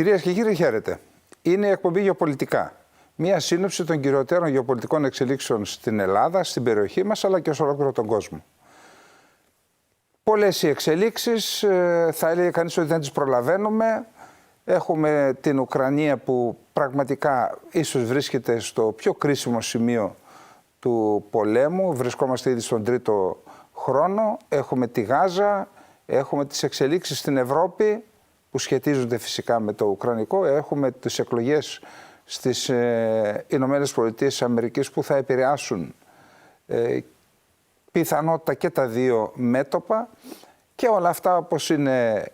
Κυρίες και κύριοι, χαίρετε. Είναι η εκπομπή Γεωπολιτικά. Μία σύνοψη των κυριωτέρων γεωπολιτικών εξελίξεων στην Ελλάδα, στην περιοχή μας, αλλά και σε ολόκληρο τον κόσμο. Πολλές οι εξελίξεις, θα έλεγε κανείς ότι δεν τις προλαβαίνουμε. Έχουμε την Ουκρανία που πραγματικά ίσως βρίσκεται στο πιο κρίσιμο σημείο του πολέμου. Βρισκόμαστε ήδη στον τρίτο χρόνο. Έχουμε τη Γάζα, έχουμε τις εξελίξεις στην Ευρώπη που σχετίζονται φυσικά με το Ουκρανικό. Έχουμε τις εκλογές στις Ηνωμένες Πολιτείες Αμερικής που θα επηρεάσουν πιθανότητα και τα δύο μέτωπα, και όλα αυτά, όπως είναι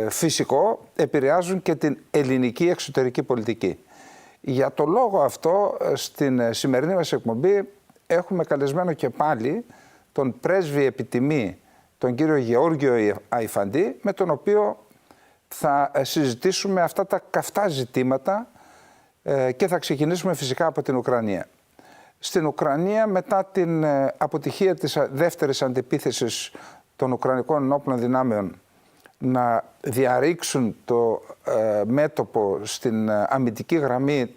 φυσικό, επηρεάζουν και την ελληνική εξωτερική πολιτική. Για το λόγο αυτό, στην σημερινή μας εκπομπή έχουμε καλεσμένο και πάλι τον πρέσβη επιτιμή, τον κύριο Γεώργιο Αϊφαντή, με τον οποίο θα συζητήσουμε αυτά τα καυτά ζητήματα και θα ξεκινήσουμε φυσικά από την Ουκρανία. Στην Ουκρανία, μετά την αποτυχία της δεύτερης αντεπίθεσης των Ουκρανικών ενόπλων δυνάμεων να διαρρήξουν το μέτωπο στην αμυντική γραμμή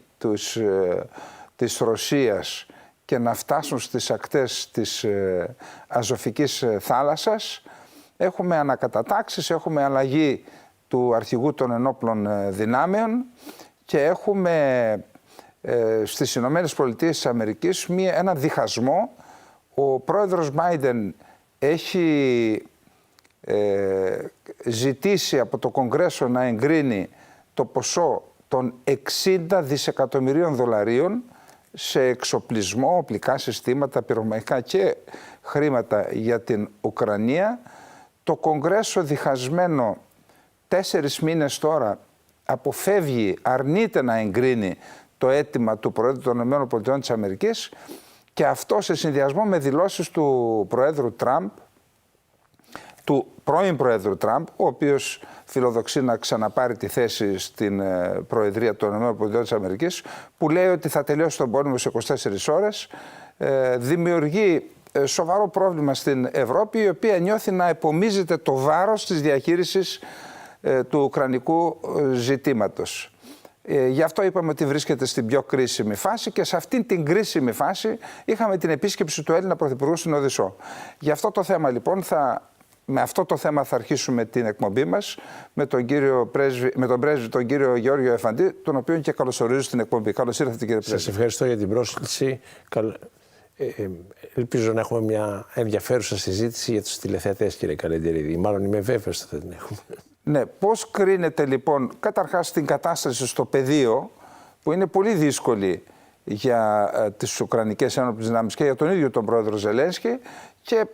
της Ρωσίας και να φτάσουν στις ακτές της Αζωφικής θάλασσας, έχουμε ανακατατάξεις, έχουμε αλλαγή του αρχηγού των ενόπλων δυνάμεων και έχουμε στις Ηνωμένες Πολιτείες της Αμερικής ένα διχασμό. Ο πρόεδρος Biden έχει ζητήσει από το Κογκρέσο να εγκρίνει το ποσό των 60 δισεκατομμυρίων δολαρίων σε εξοπλισμό, οπλικά συστήματα, πυρομαχικά και χρήματα για την Ουκρανία. Το Κογκρέσο, διχασμένο 4 μήνες τώρα, αποφεύγει, αρνείται να εγκρίνει το αίτημα του Προέδρου των ΗΠΑ και αυτό σε συνδυασμό με δηλώσεις του Προέδρου Τραμπ, του πρώην Προέδρου Τραμπ, ο οποίος φιλοδοξεί να ξαναπάρει τη θέση στην Προεδρία των ΗΠΑ, που λέει ότι θα τελειώσει τον πόλεμο σε 24 ώρες, δημιουργεί σοβαρό πρόβλημα στην Ευρώπη, η οποία νιώθει να επομίζεται το βάρος της διαχείρισης του ουκρανικού ζητήματος. Γι' αυτό είπαμε ότι βρίσκεται στην πιο κρίσιμη φάση, και σε αυτήν την κρίσιμη φάση είχαμε την επίσκεψη του Έλληνα Πρωθυπουργού στην Οδυσσό. Γι' αυτό το θέμα λοιπόν με αυτό το θέμα θα αρχίσουμε την εκπομπή μας με τον πρέσβη τον κύριο Γεώργιο Αϊφαντή, τον οποίο και καλωσορίζω στην εκπομπή. Καλώς ήρθατε, κύριε πρέσβη. Σας ευχαριστώ για την πρόσκληση. Ελπίζω να έχουμε μια ενδιαφέρουσα συζήτηση για τους τηλεθεατές, κύριε Καλεντερίδη. Μάλλον είμαι βέβαιος ότι θα την έχουμε. Ναι, πώς κρίνεται λοιπόν καταρχάς την κατάσταση στο πεδίο, που είναι πολύ δύσκολη για τις Ουκρανικές ένοπλες δυνάμεις και για τον ίδιο τον πρόεδρο Ζελένσκι, και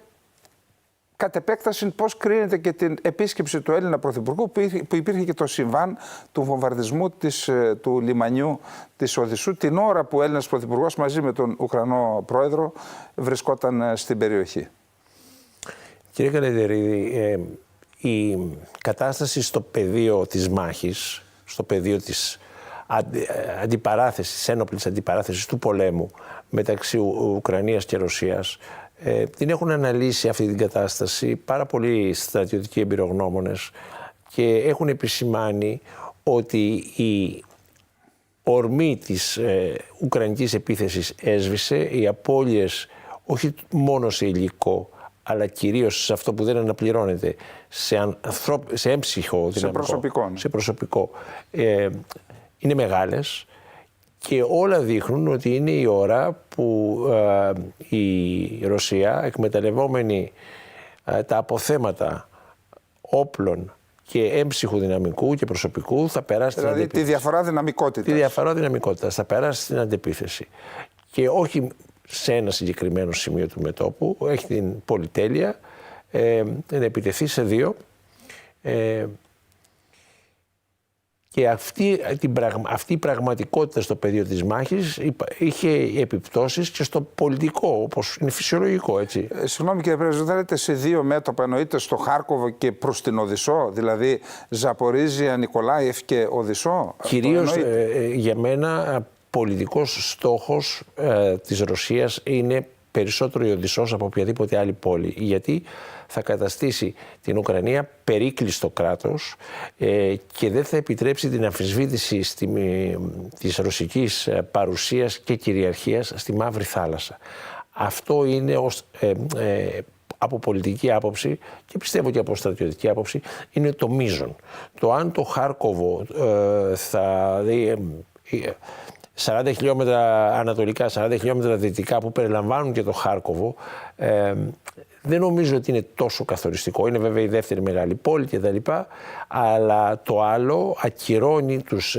κατ' επέκταση πώς κρίνεται και την επίσκεψη του Έλληνα Πρωθυπουργού, που υπήρχε και το συμβάν του βομβαρδισμού του λιμανιού της Οδυσσού την ώρα που ο Έλληνας Πρωθυπουργός μαζί με τον Ουκρανό πρόεδρο βρισκόταν στην περιοχή. Κύριε Καλεντερίδη, η κατάσταση στο πεδίο της μάχης, στο πεδίο της αντιπαράθεσης, ένοπλης αντιπαράθεσης του πολέμου μεταξύ Ουκρανίας και Ρωσίας, την έχουν αναλύσει αυτή την κατάσταση πάρα πολλοί στρατιωτικοί εμπειρογνώμονες και έχουν επισημάνει ότι η ορμή της ουκρανικής επίθεσης έσβησε, οι απώλειες όχι μόνο σε υλικό, αλλά κυρίως σε αυτό που δεν αναπληρώνεται, σε έμψυχο δυναμικό, σε προσωπικό, είναι μεγάλες, και όλα δείχνουν ότι είναι η ώρα που η Ρωσία, εκμεταλλευόμενη τα αποθέματα όπλων και έμψυχου δυναμικού και προσωπικού, θα περάσει την αντεπίθεση. Τη διαφορά δυναμικότητας. Τη διαφορά δυναμικότητας, θα περάσει στην αντεπίθεση. Και όχι σε ένα συγκεκριμένο σημείο του μετώπου, έχει την πολυτέλεια να επιτεθεί σε δύο, και αυτή η πραγματικότητα στο πεδίο της μάχης είχε επιπτώσεις και στο πολιτικό, όπως είναι φυσιολογικό, έτσι. Συγγνώμη κύριε Πρέσβη, δεν λέτε σε δύο μέτωπα, εννοείται στο Χάρκοβο και προς την Οδυσσό, δηλαδή Ζαπορίζια, Νικολάιεφ και Οδυσσό? Κυρίως για μένα πολιτικός στόχος της Ρωσίας είναι περισσότερο η Οδυσσός από οποιαδήποτε άλλη πόλη. Γιατί θα καταστήσει την Ουκρανία περίκλειστο κράτος και δεν θα επιτρέψει την αμφισβήτηση της ρωσικής παρουσίας και κυριαρχίας στη Μαύρη Θάλασσα. Αυτό είναι από πολιτική άποψη και πιστεύω και από στρατιωτική άποψη είναι το μείζον. Το αν το Χάρκοβο θα δει 40 χιλιόμετρα ανατολικά, 40 χιλιόμετρα δυτικά που περιλαμβάνουν και το Χάρκοβο, δεν νομίζω ότι είναι τόσο καθοριστικό. Είναι βέβαια η δεύτερη μεγάλη πόλη κτλ. Αλλά το άλλο ακυρώνει τους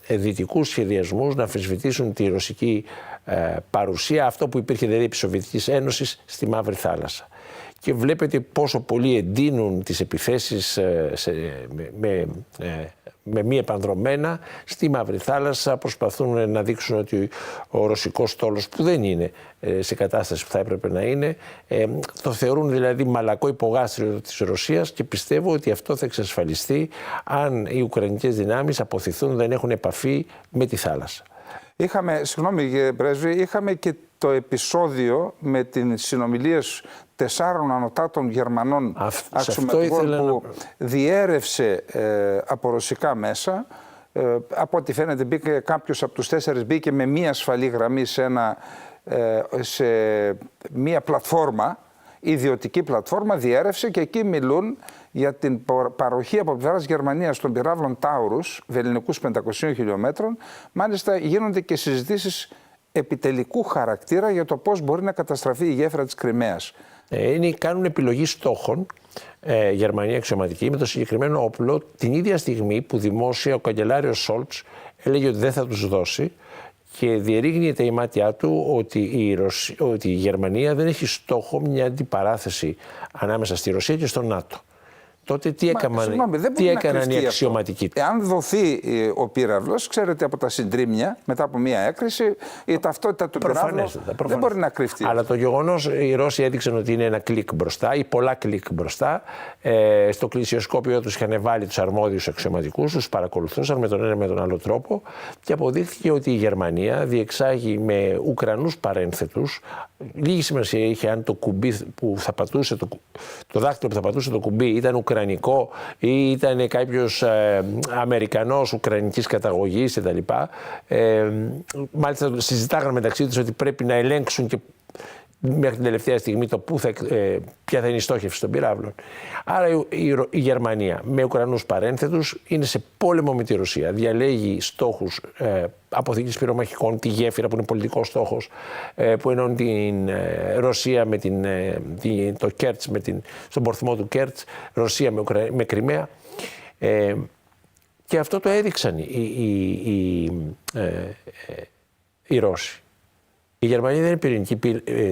δυτικούς σχεδιασμούς να αμφισβητήσουν τη ρωσική παρουσία, αυτό που υπήρχε δηλαδή επί Σοβιετικής Ένωσης στη Μαύρη Θάλασσα. Και βλέπετε πόσο πολύ εντείνουν τις επιθέσεις με μη επανδρομένα στη Μαύρη Θάλασσα, προσπαθούν να δείξουν ότι ο ρωσικός στόλος, που δεν είναι σε κατάσταση που θα έπρεπε να είναι, το θεωρούν δηλαδή μαλακό υπογάστριο της Ρωσίας και πιστεύω ότι αυτό θα εξασφαλιστεί αν οι ουκρανικές δυνάμεις αποθηθούν, δεν έχουν επαφή με τη θάλασσα. Συγγνώμη κύριε Πρέσβη, είχαμε και το επεισόδιο με τις συνομιλίες 4 ανωτάτων Γερμανών αξιωματικών που διέρευσε από ρωσικά μέσα. Από ό,τι φαίνεται μπήκε κάποιος από τους 4 μπήκε με μία ασφαλή γραμμή σε μία πλατφόρμα, ιδιωτική πλατφόρμα, διέρευσε και εκεί μιλούν για την παροχή από πλευράς Γερμανίας των πυράβλων Τάουρους, βελληνικούς 500 χιλιόμετρων. Μάλιστα γίνονται και συζητήσεις επιτελικού χαρακτήρα για το πώς μπορεί να καταστραφεί η γέφυρα της Κριμαίας. Κάνουν επιλογή στόχων Γερμανία αξιωματική με το συγκεκριμένο όπλο την ίδια στιγμή που δημόσια ο καγκελάριος Σόλτς έλεγε ότι δεν θα τους δώσει και διερρήγνεται η μάτια του ότι η Γερμανία δεν έχει στόχο μια αντιπαράθεση ανάμεσα στη Ρωσία και στο ΝΑΤΟ. Τότε τι έκαναν οι αξιωματικοί του. Εάν δοθεί ο πύραυλος, ξέρετε από τα συντρίμμια, μετά από μία έκρηξη, η ταυτότητα του πυράβλου δεν μπορεί να κρυφτεί. Αλλά το γεγονός, οι Ρώσοι έδειξαν ότι είναι ένα κλικ μπροστά ή πολλά κλικ μπροστά. Στο κλεισιοσκόπιο τους είχαν βάλει τους αρμόδιους αξιωματικούς, τους παρακολουθούσαν με τον ένα με τον άλλο τρόπο και αποδείχθηκε ότι η Γερμανία διεξάγει με Ουκρανούς παρένθετους. Λίγη σημασία είχε αν το κουμπί που θα πατούσε, το δάχτυλο που θα πατούσε το κουμπί ήταν ουκρανικό ή ήταν κάποιος Αμερικανός ουκρανικής καταγωγής κτλ. Μάλιστα συζητάγαν μεταξύ τους ότι πρέπει να ελέγξουν και μέχρι την τελευταία στιγμή το ποια θα είναι η στόχευση των πυράβλων. Άρα η Γερμανία με Ουκρανούς παρένθετους είναι σε πόλεμο με τη Ρωσία. Διαλέγει στόχους αποθήκης πυρομαχικών, τη γέφυρα που είναι πολιτικός στόχος, που ενώνει την Ρωσία με το Κέρτς, στον πορθμό του Κέρτς, Ρωσία με Κριμαία. Και αυτό το έδειξαν οι Ρώσοι. Η Γερμανία δεν είναι πυρηνική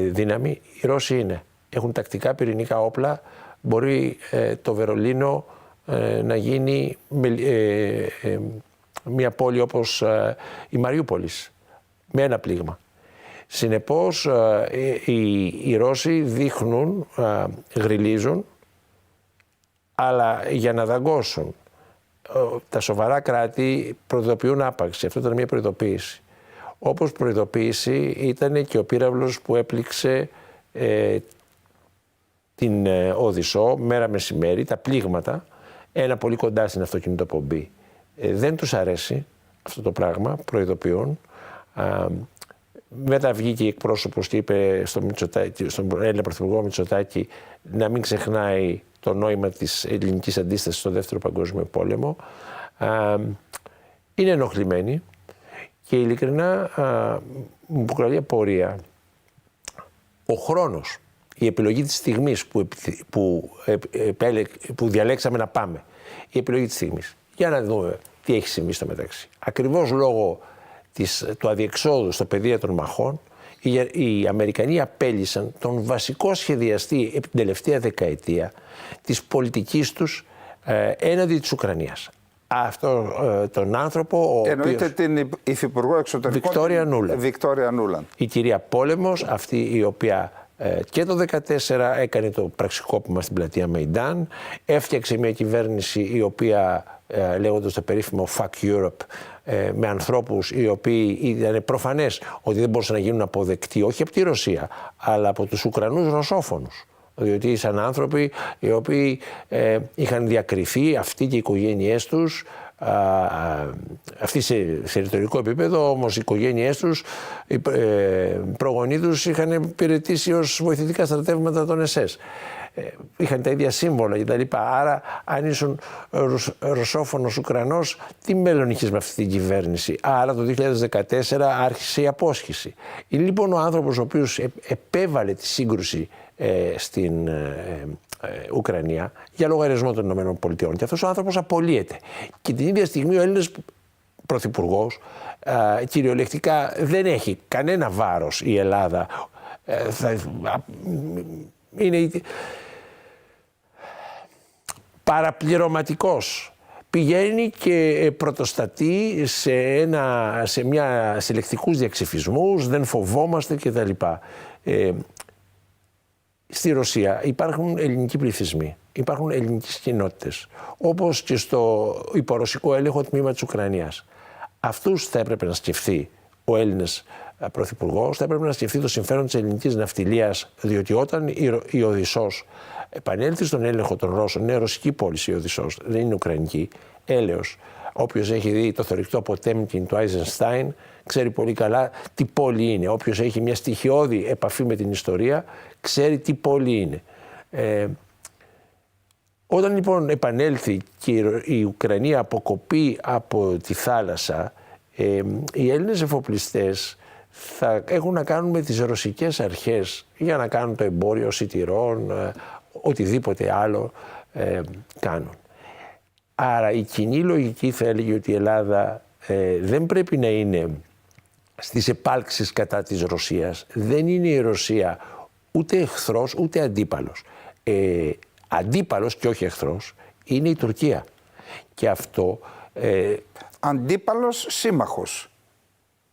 δύναμη, οι Ρώσοι είναι. Έχουν τακτικά πυρηνικά όπλα. Μπορεί το Βερολίνο να γίνει μια πόλη όπως η Μαριούπολης, με ένα πλήγμα. Συνεπώς οι Ρώσοι δείχνουν, γριλίζουν, αλλά για να δαγκώσουν τα σοβαρά κράτη προειδοποιούν άπαξ. Αυτό ήταν μια προειδοποίηση. Όπως προειδοποίηση ήταν και ο πύραυλος που έπληξε την Οδυσσό μέρα μεσημέρι, τα πλήγματα, ένα πολύ κοντά στην αυτοκινητοπομπή. Δεν τους αρέσει αυτό το πράγμα, προειδοποιούν. Μετά βγήκε η εκπρόσωπος και είπε στον Έλληνα Πρωθυπουργό Μητσοτάκη να μην ξεχνάει το νόημα της ελληνικής αντίστασης στο Δεύτερο Παγκόσμιο Πόλεμο. Είναι ενοχλημένοι. Και ειλικρινά μου προκαλεί απορία ο χρόνος, η επιλογή της στιγμής που διαλέξαμε να πάμε. Η επιλογή της στιγμής. Για να δούμε τι έχει συμβεί στο μεταξύ. Ακριβώς λόγω του αδιεξόδου στο πεδίο των μαχών, οι Αμερικανοί απέλυσαν τον βασικό σχεδιαστή επί την τελευταία δεκαετία της πολιτικής τους έναντι της Ουκρανίας. Αυτό τον άνθρωπο. Εννοείται την Υφυπουργό Εξωτερικών Βικτόρια Νούλαντ. Η κυρία Πόλεμος, αυτή η οποία Και το 2014 έκανε το πραξικόπημα στην πλατεία Μεϊντάν, έφτιαξε μια κυβέρνηση η οποία, λέγοντας το περίφημο Fuck Europe, με ανθρώπους οι οποίοι ήταν προφανές ότι δεν μπορούσαν να γίνουν αποδεκτοί όχι από τη Ρωσία, αλλά από τους Ουκρανούς ρωσόφωνους. Διότι ήσαν άνθρωποι οι οποίοι είχαν διακριθεί, αυτοί και οι οικογένειές τους, αυτοί σε ρητορικό επίπεδο, όμως οι οικογένειές τους, οι προγονείς τους είχαν υπηρετήσει ως βοηθητικά στρατεύματα των ΕΣΕΣ. Είχαν τα ίδια σύμβολα κτλ. Άρα, αν ήσουν ρωσόφωνος Ουκρανός, τι μέλλον είχες με αυτή την κυβέρνηση? Άρα, το 2014 άρχισε η απόσχηση. Είναι λοιπόν ο άνθρωπος ο οποίος επέβαλε τη σύγκρουση στην Ουκρανία για λογαριασμό των ΗΠΑ. Και αυτός ο άνθρωπος απολύεται. Και την ίδια στιγμή ο Έλληνας πρωθυπουργός κυριολεκτικά δεν έχει κανένα βάρος η Ελλάδα. Είναι παραπληρωματικός. Πηγαίνει και πρωτοστατεί σε λεκτικούς διαξυφισμούς, δεν φοβόμαστε κτλ. Στη Ρωσία υπάρχουν ελληνικοί πληθυσμοί, υπάρχουν ελληνικές κοινότητες, όπως και στο υπορωσικό έλεγχο τμήμα της Ουκρανίας. Αυτούς θα έπρεπε να σκεφτεί ο Έλληνας πρωθυπουργός, θα έπρεπε να σκεφτεί το συμφέρον της ελληνικής ναυτιλίας, διότι όταν η Οδυσσός επανέλθει στον έλεγχο των Ρώσων, είναι ρωσική πόλη η Οδυσσός, δεν είναι ουκρανική, έλεος. Όποιος έχει δει το θωρηκτό Ποτέμκιν του Άιζενστάιν ξέρει πολύ καλά τι πόλη είναι. Όποιος έχει μια στοιχειώδη επαφή με την ιστορία ξέρει τι πόλη είναι. Όταν λοιπόν επανέλθει και η Ουκρανία αποκοπεί από τη θάλασσα, οι Έλληνες εφοπλιστές θα έχουν να κάνουν με τις ρωσικές αρχές για να κάνουν το εμπόριο σιτηρών, οτιδήποτε άλλο κάνουν. Άρα η κοινή λογική θα έλεγε ότι η Ελλάδα δεν πρέπει να είναι στις επάλξεις κατά της Ρωσίας. Δεν είναι η Ρωσία ούτε εχθρός ούτε αντίπαλος. Αντίπαλος και όχι εχθρός είναι η Τουρκία. Και αυτό... Αντίπαλος, σύμμαχος.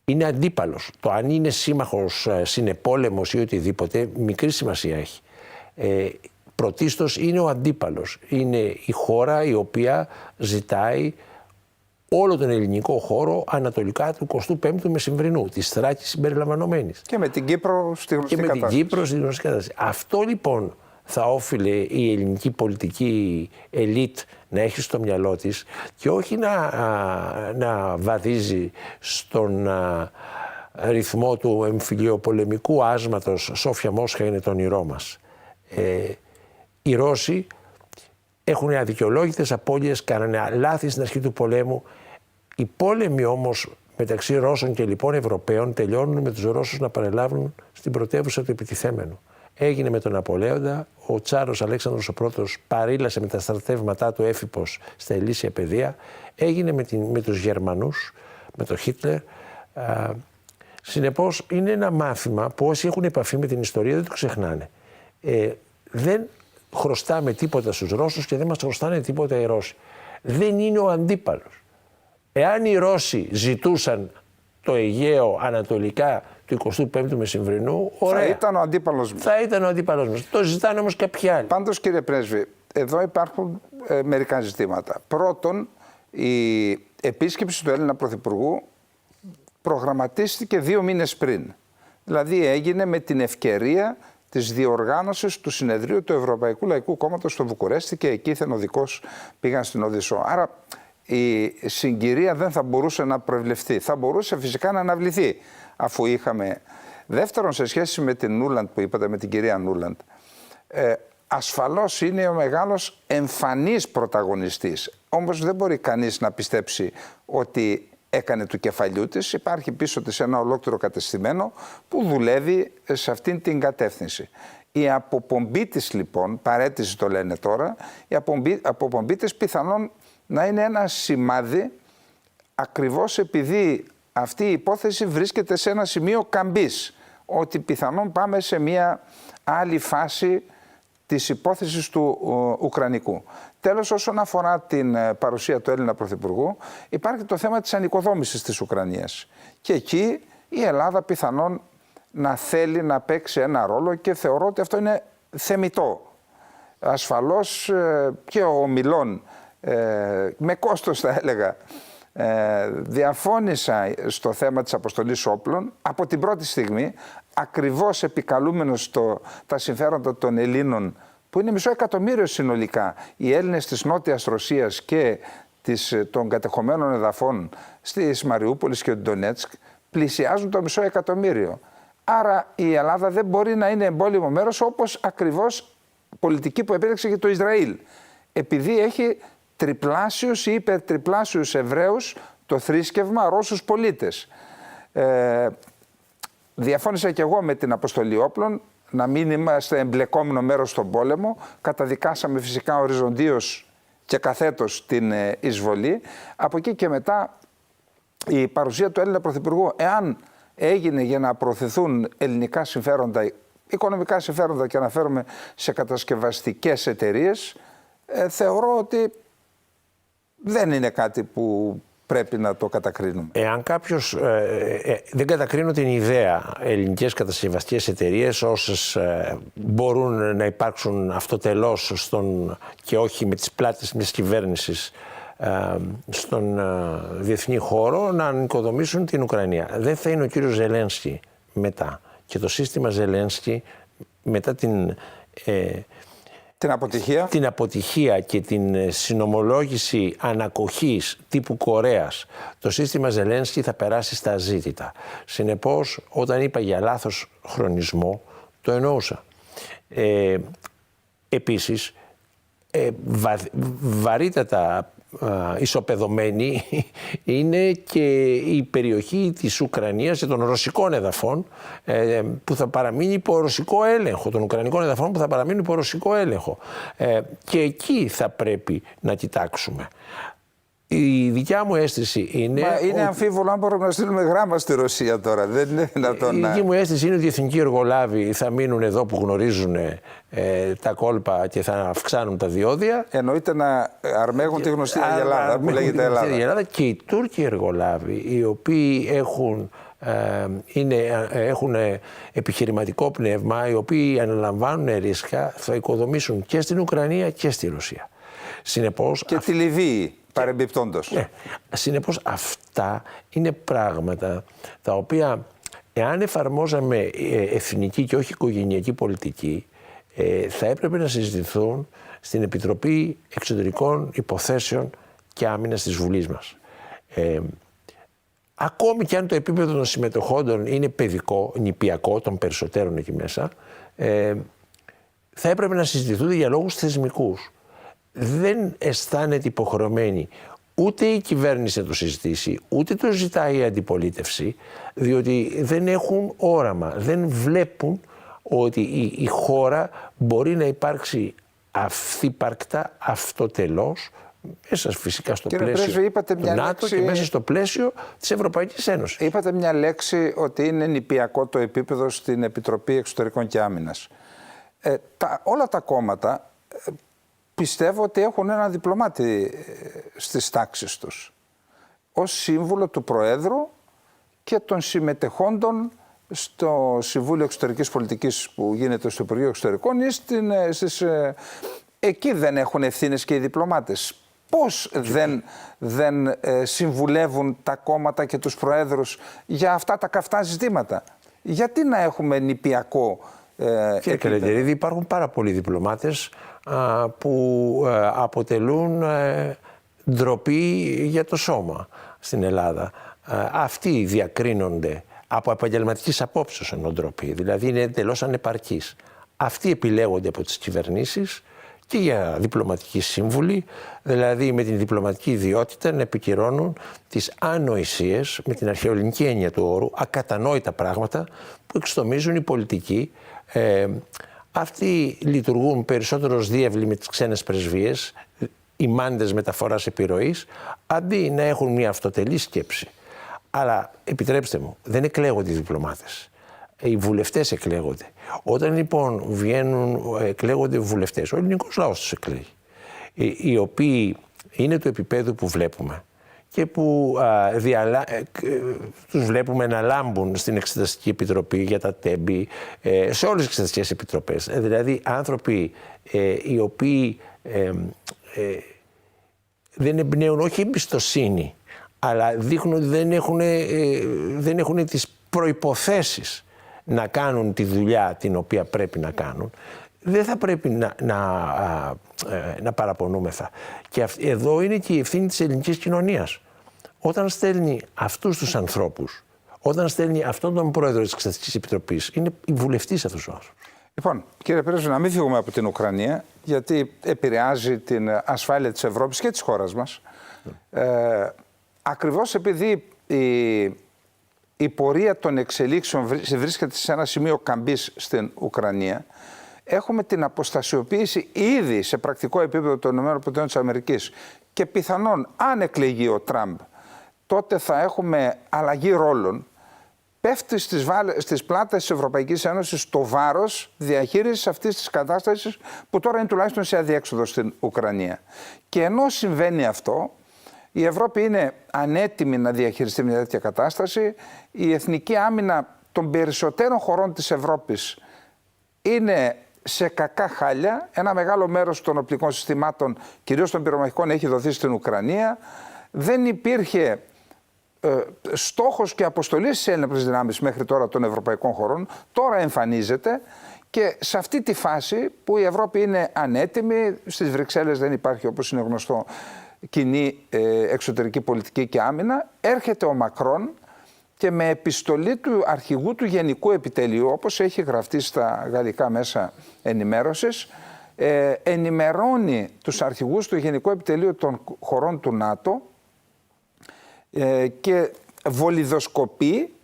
Είναι αντίπαλος. Το αν είναι σύμμαχος, συνεπόλεμος ή οτιδήποτε, μικρή σημασία έχει. Πρωτίστως είναι ο αντίπαλος. Είναι η χώρα η οποία ζητάει όλο τον ελληνικό χώρο ανατολικά του 25ου Μεσημβρινού, της Θράκης συμπεριλαμβανομένης. Και με την Κύπρο στη γνωστή κατάσταση. Αυτό λοιπόν θα όφιλε η ελληνική πολιτική ελίτ να έχει στο μυαλό της και όχι να βαδίζει στον ρυθμό του εμφυλιοπολεμικού άσματος «Σόφια Μόσχα είναι το όνειρό μας». Οι Ρώσοι έχουν αδικαιολόγητες απώλειες, κάνανε λάθη στην αρχή του πολέμου. Οι πόλεμοι όμως μεταξύ Ρώσων και λοιπόν Ευρωπαίων τελειώνουν με τους Ρώσους να παρελάβουν στην πρωτεύουσα του επιτιθέμενου. Έγινε με τον Ναπολέοντα, ο Τσάρος Αλέξανδρος ο Πρώτος παρήλασε με τα στρατεύματά του έφυπος στα ηλίσια πεδία, έγινε με τους Γερμανούς, με τον Χίτλερ. Συνεπώς είναι ένα μάθημα που όσοι έχουν επαφή με την ιστορία δεν το ξεχνάνε. Δεν χρωστάμε τίποτα στους Ρώσους και δεν μας χρωστάνε τίποτα οι Ρώσοι. Δεν είναι ο αντίπαλος. Εάν οι Ρώσοι ζητούσαν το Αιγαίο ανατολικά του 25ου Μεσημβρινού, ωραία. Θα ήταν ο αντίπαλος μας. Θα ήταν ο αντίπαλος μας. Το ζητάνε όμως κάποιοι άλλοι. Πάντως, κύριε Πρέσβη, εδώ υπάρχουν μερικά ζητήματα. Πρώτον, η επίσκεψη του Έλληνα Πρωθυπουργού προγραμματίστηκε 2 μήνες πριν. Δηλαδή έγινε με την ευκαιρία της διοργάνωσης του συνεδρίου του Ευρωπαϊκού Λαϊκού Κόμματος στο Βουκουρέστι και εκεί οδικός πήγαν στην Οδυσσό. Άρα η συγκυρία δεν θα μπορούσε να προβλεφθεί. Θα μπορούσε φυσικά να αναβληθεί αφού είχαμε. Δεύτερον, σε σχέση με την Νούλαντ που είπατε, με την κυρία Νούλαντ, ασφαλώς είναι ο μεγάλος εμφανής πρωταγωνιστής. Όμως δεν μπορεί κανείς να πιστέψει ότι έκανε του κεφαλιού της. Υπάρχει πίσω της ένα ολόκληρο κατεστημένο που δουλεύει σε αυτήν την κατεύθυνση. Η αποπομπή της λοιπόν, παραίτηση το λένε τώρα, η αποπομπή της πιθανόν να είναι ένα σημάδι ακριβώς επειδή αυτή η υπόθεση βρίσκεται σε ένα σημείο καμπής, ότι πιθανόν πάμε σε μια άλλη φάση της υπόθεσης του Ουκρανικού. Τέλος, όσον αφορά την παρουσία του Έλληνα Πρωθυπουργού, υπάρχει το θέμα της ανοικοδόμησης της Ουκρανίας. Και εκεί η Ελλάδα πιθανόν να θέλει να παίξει ένα ρόλο και θεωρώ ότι αυτό είναι θεμιτό. Ασφαλώς και ο Μιλών, με κόστος θα έλεγα, διαφώνησα στο θέμα της αποστολής όπλων από την πρώτη στιγμή, ακριβώς επικαλούμενος τα συμφέροντα των Ελλήνων, που είναι 500.000 συνολικά, οι Έλληνες της Νότιας Ρωσίας και των κατεχομένων εδαφών στις Μαριούπολης και του Ντονέτσκ, πλησιάζουν το 500.000. Άρα η Ελλάδα δεν μπορεί να είναι εμπόλεμο μέρος, όπως ακριβώς πολιτική που επέλεξε και το Ισραήλ. Επειδή έχει τριπλάσιους ή υπερτριπλάσιους Εβραίους το θρήσκευμα Ρώσους πολίτες. Διαφώνησα και εγώ με την αποστολή όπλων, να μην είμαστε εμπλεκόμενο μέρος στον πόλεμο. Καταδικάσαμε φυσικά οριζοντίως και καθέτος την εισβολή. Από εκεί και μετά η παρουσία του Έλληνα Πρωθυπουργού, εάν έγινε για να προωθηθούν ελληνικά συμφέροντα, οικονομικά συμφέροντα, και αναφέρομαι σε κατασκευαστικές εταιρείες, θεωρώ ότι δεν είναι κάτι που πρέπει να το κατακρίνουμε. Εάν κάποιος δεν κατακρίνω την ιδέα ελληνικές κατασκευαστικές εταιρείες, όσες μπορούν να υπάρξουν αυτοτελώς και όχι με τις πλάτες μιας κυβέρνησης στον διεθνή χώρο, να ανοικοδομήσουν την Ουκρανία. Δεν θα είναι ο κύριος Ζελένσκι μετά. Και το σύστημα Ζελένσκι μετά την αποτυχία και την συνομολόγηση ανακοχής τύπου Κορέας, το σύστημα Ζελένσκι θα περάσει στα αζήτητα. Συνεπώς, όταν είπα για λάθος χρονισμό, το εννοούσα. Επίσης, βαρύτατα ισοπεδωμένη είναι και η περιοχή της Ουκρανίας και των ρωσικών εδαφών που θα παραμείνει υπό ρωσικό έλεγχο, των ουκρανικών εδαφών που θα παραμείνουν υπό ρωσικό έλεγχο. Και εκεί θα πρέπει να κοιτάξουμε. Η δικιά μου αίσθηση είναι... είναι αμφίβολο αν μπορούμε να στείλουμε γράμμα στη Ρωσία τώρα. Δεν είναι δυνατόν Η δική μου αίσθηση είναι ότι οι εθνικοί εργολάβοι θα μείνουν εδώ που γνωρίζουν τα κόλπα και θα αυξάνουν τα διόδια. Εννοείται να αρμέγουν τη γνωστή Αγελάδα που λέγεται Ελλάδα. Και οι Τούρκοι εργολάβοι, οι οποίοι έχουν επιχειρηματικό πνεύμα, οι οποίοι αναλαμβάνουν ρίσκα, θα οικοδομήσουν και στην Ουκρανία και στη Ρωσία. Συνεπώς, και τη Λιβύη. Παρεμπιπτόντως. Ναι. Συνεπώς αυτά είναι πράγματα τα οποία, εάν εφαρμόζαμε εθνική και όχι οικογενειακή πολιτική, θα έπρεπε να συζητηθούν στην Επιτροπή Εξωτερικών Υποθέσεων και Άμυνας της Βουλής μας. Ακόμη και αν το επίπεδο των συμμετοχόντων είναι παιδικό, νηπιακό, των περισσότερων εκεί μέσα, θα έπρεπε να συζητηθούν για λόγους θεσμικούς. Δεν αισθάνεται υποχρεωμένη ούτε η κυβέρνηση να το συζητήσει, ούτε το ζητάει η αντιπολίτευση, διότι δεν έχουν όραμα, δεν βλέπουν ότι η χώρα μπορεί να υπάρξει αυθύπαρκτα, αυτοτελώς, μέσα φυσικά στο πλαίσιο του ΝΑΤΟ και μέσα στο πλαίσιο της Ευρωπαϊκής Ένωσης. Είπατε μια λέξη ότι είναι νηπιακό το επίπεδο στην Επιτροπή Εξωτερικών και Άμυνας. Όλα τα κόμματα πιστεύω ότι έχουν έναν διπλωμάτη στις τάξεις τους, ως σύμβουλο του Προέδρου και των συμμετεχόντων στο Συμβούλιο Εξωτερικής Πολιτικής που γίνεται στο Υπουργείο Εξωτερικών ή εκεί δεν έχουν ευθύνες και οι διπλωμάτες. Πώς δεν συμβουλεύουν τα κόμματα και τους προέδρους για αυτά τα καυτά ζητήματα? Γιατί να έχουμε νηπιακό Κύριε Καλεντερίδη, υπάρχουν πάρα πολλοί διπλωμάτες που αποτελούν ντροπή για το σώμα στην Ελλάδα. Αυτοί διακρίνονται από επαγγελματικής απόψεως ενώ ντροπή, δηλαδή είναι εντελώς ανεπαρκείς. Αυτοί επιλέγονται από τις κυβερνήσεις και για διπλωματική σύμβουλη, δηλαδή με την διπλωματική ιδιότητα να επικυρώνουν τις ανοησίες, με την αρχαιοελληνική έννοια του όρου, ακατανόητα πράγματα που εξτομίζουν οι πολιτικοί. Αυτοί λειτουργούν περισσότερο ως διεύλοι με τις ξένες πρεσβείες, οι μάντες μεταφοράς επιρροής, αντί να έχουν μια αυτοτελή σκέψη. Αλλά επιτρέψτε μου, δεν εκλέγονται οι διπλωμάτες. Οι βουλευτές εκλέγονται. Όταν λοιπόν βγαίνουν, εκλέγονται βουλευτές, ο ελληνικός λαός τους εκλέγει, οι οποίοι είναι του επίπεδου που βλέπουμε και που τους βλέπουμε να λάμπουν στην Εξεταστική Επιτροπή για τα τέμπη, σε όλες τις εξεταστικές επιτροπές. Δηλαδή άνθρωποι οι οποίοι δεν εμπνέουν όχι εμπιστοσύνη, αλλά δείχνουν ότι δεν έχουν τις προϋποθέσεις να κάνουν τη δουλειά την οποία πρέπει να κάνουν. Δεν θα πρέπει να παραπονούμεθα. Και εδώ είναι και η ευθύνη της ελληνικής κοινωνίας. Όταν στέλνει αυτούς τους ανθρώπους, όταν στέλνει αυτόν τον πρόεδρο της Εξεταστικής Επιτροπής, είναι βουλευτής αυτός ο άνθρωπος. Λοιπόν, κύριε Πρέσβη, να μην φύγουμε από την Ουκρανία, γιατί επηρεάζει την ασφάλεια της Ευρώπης και της χώρας μας. Ακριβώς επειδή η πορεία των εξελίξεων βρίσκεται σε ένα σημείο καμπής στην Ουκρανία, έχουμε την αποστασιοποίηση ήδη σε πρακτικό επίπεδο των ΗΠΑ και πιθανόν αν εκλεγεί ο Τραμπ, τότε θα έχουμε αλλαγή ρόλων. Πέφτει στις πλάτες της Ευρωπαϊκής Ένωσης το βάρος διαχείρισης αυτής της κατάστασης που τώρα είναι τουλάχιστον σε αδιέξοδο στην Ουκρανία. Και ενώ συμβαίνει αυτό, η Ευρώπη είναι ανέτοιμη να διαχειριστεί μια τέτοια κατάσταση. Η εθνική άμυνα των περισσότερων χωρών της Ευρώπης είναι σε κακά χάλια. Ένα μεγάλο μέρος των οπλικών συστημάτων, κυρίως των πυρομαχικών, έχει δοθεί στην Ουκρανία. Δεν υπήρχε στόχος και αποστολή στις ένοπλες δυνάμεις μέχρι τώρα των ευρωπαϊκών χωρών. Τώρα εμφανίζεται και σε αυτή τη φάση που η Ευρώπη είναι ανέτοιμη, στις Βρυξέλλες δεν υπάρχει, όπως είναι γνωστό, κοινή εξωτερική πολιτική και άμυνα, έρχεται ο Μακρόν και με επιστολή του αρχηγού του Γενικού Επιτελείου, όπως έχει γραφτεί στα γαλλικά μέσα ενημέρωσης, ενημερώνει τους αρχηγούς του Γενικού Επιτελείου των χωρών του ΝΑΤΟ και βολιδοσκοπεί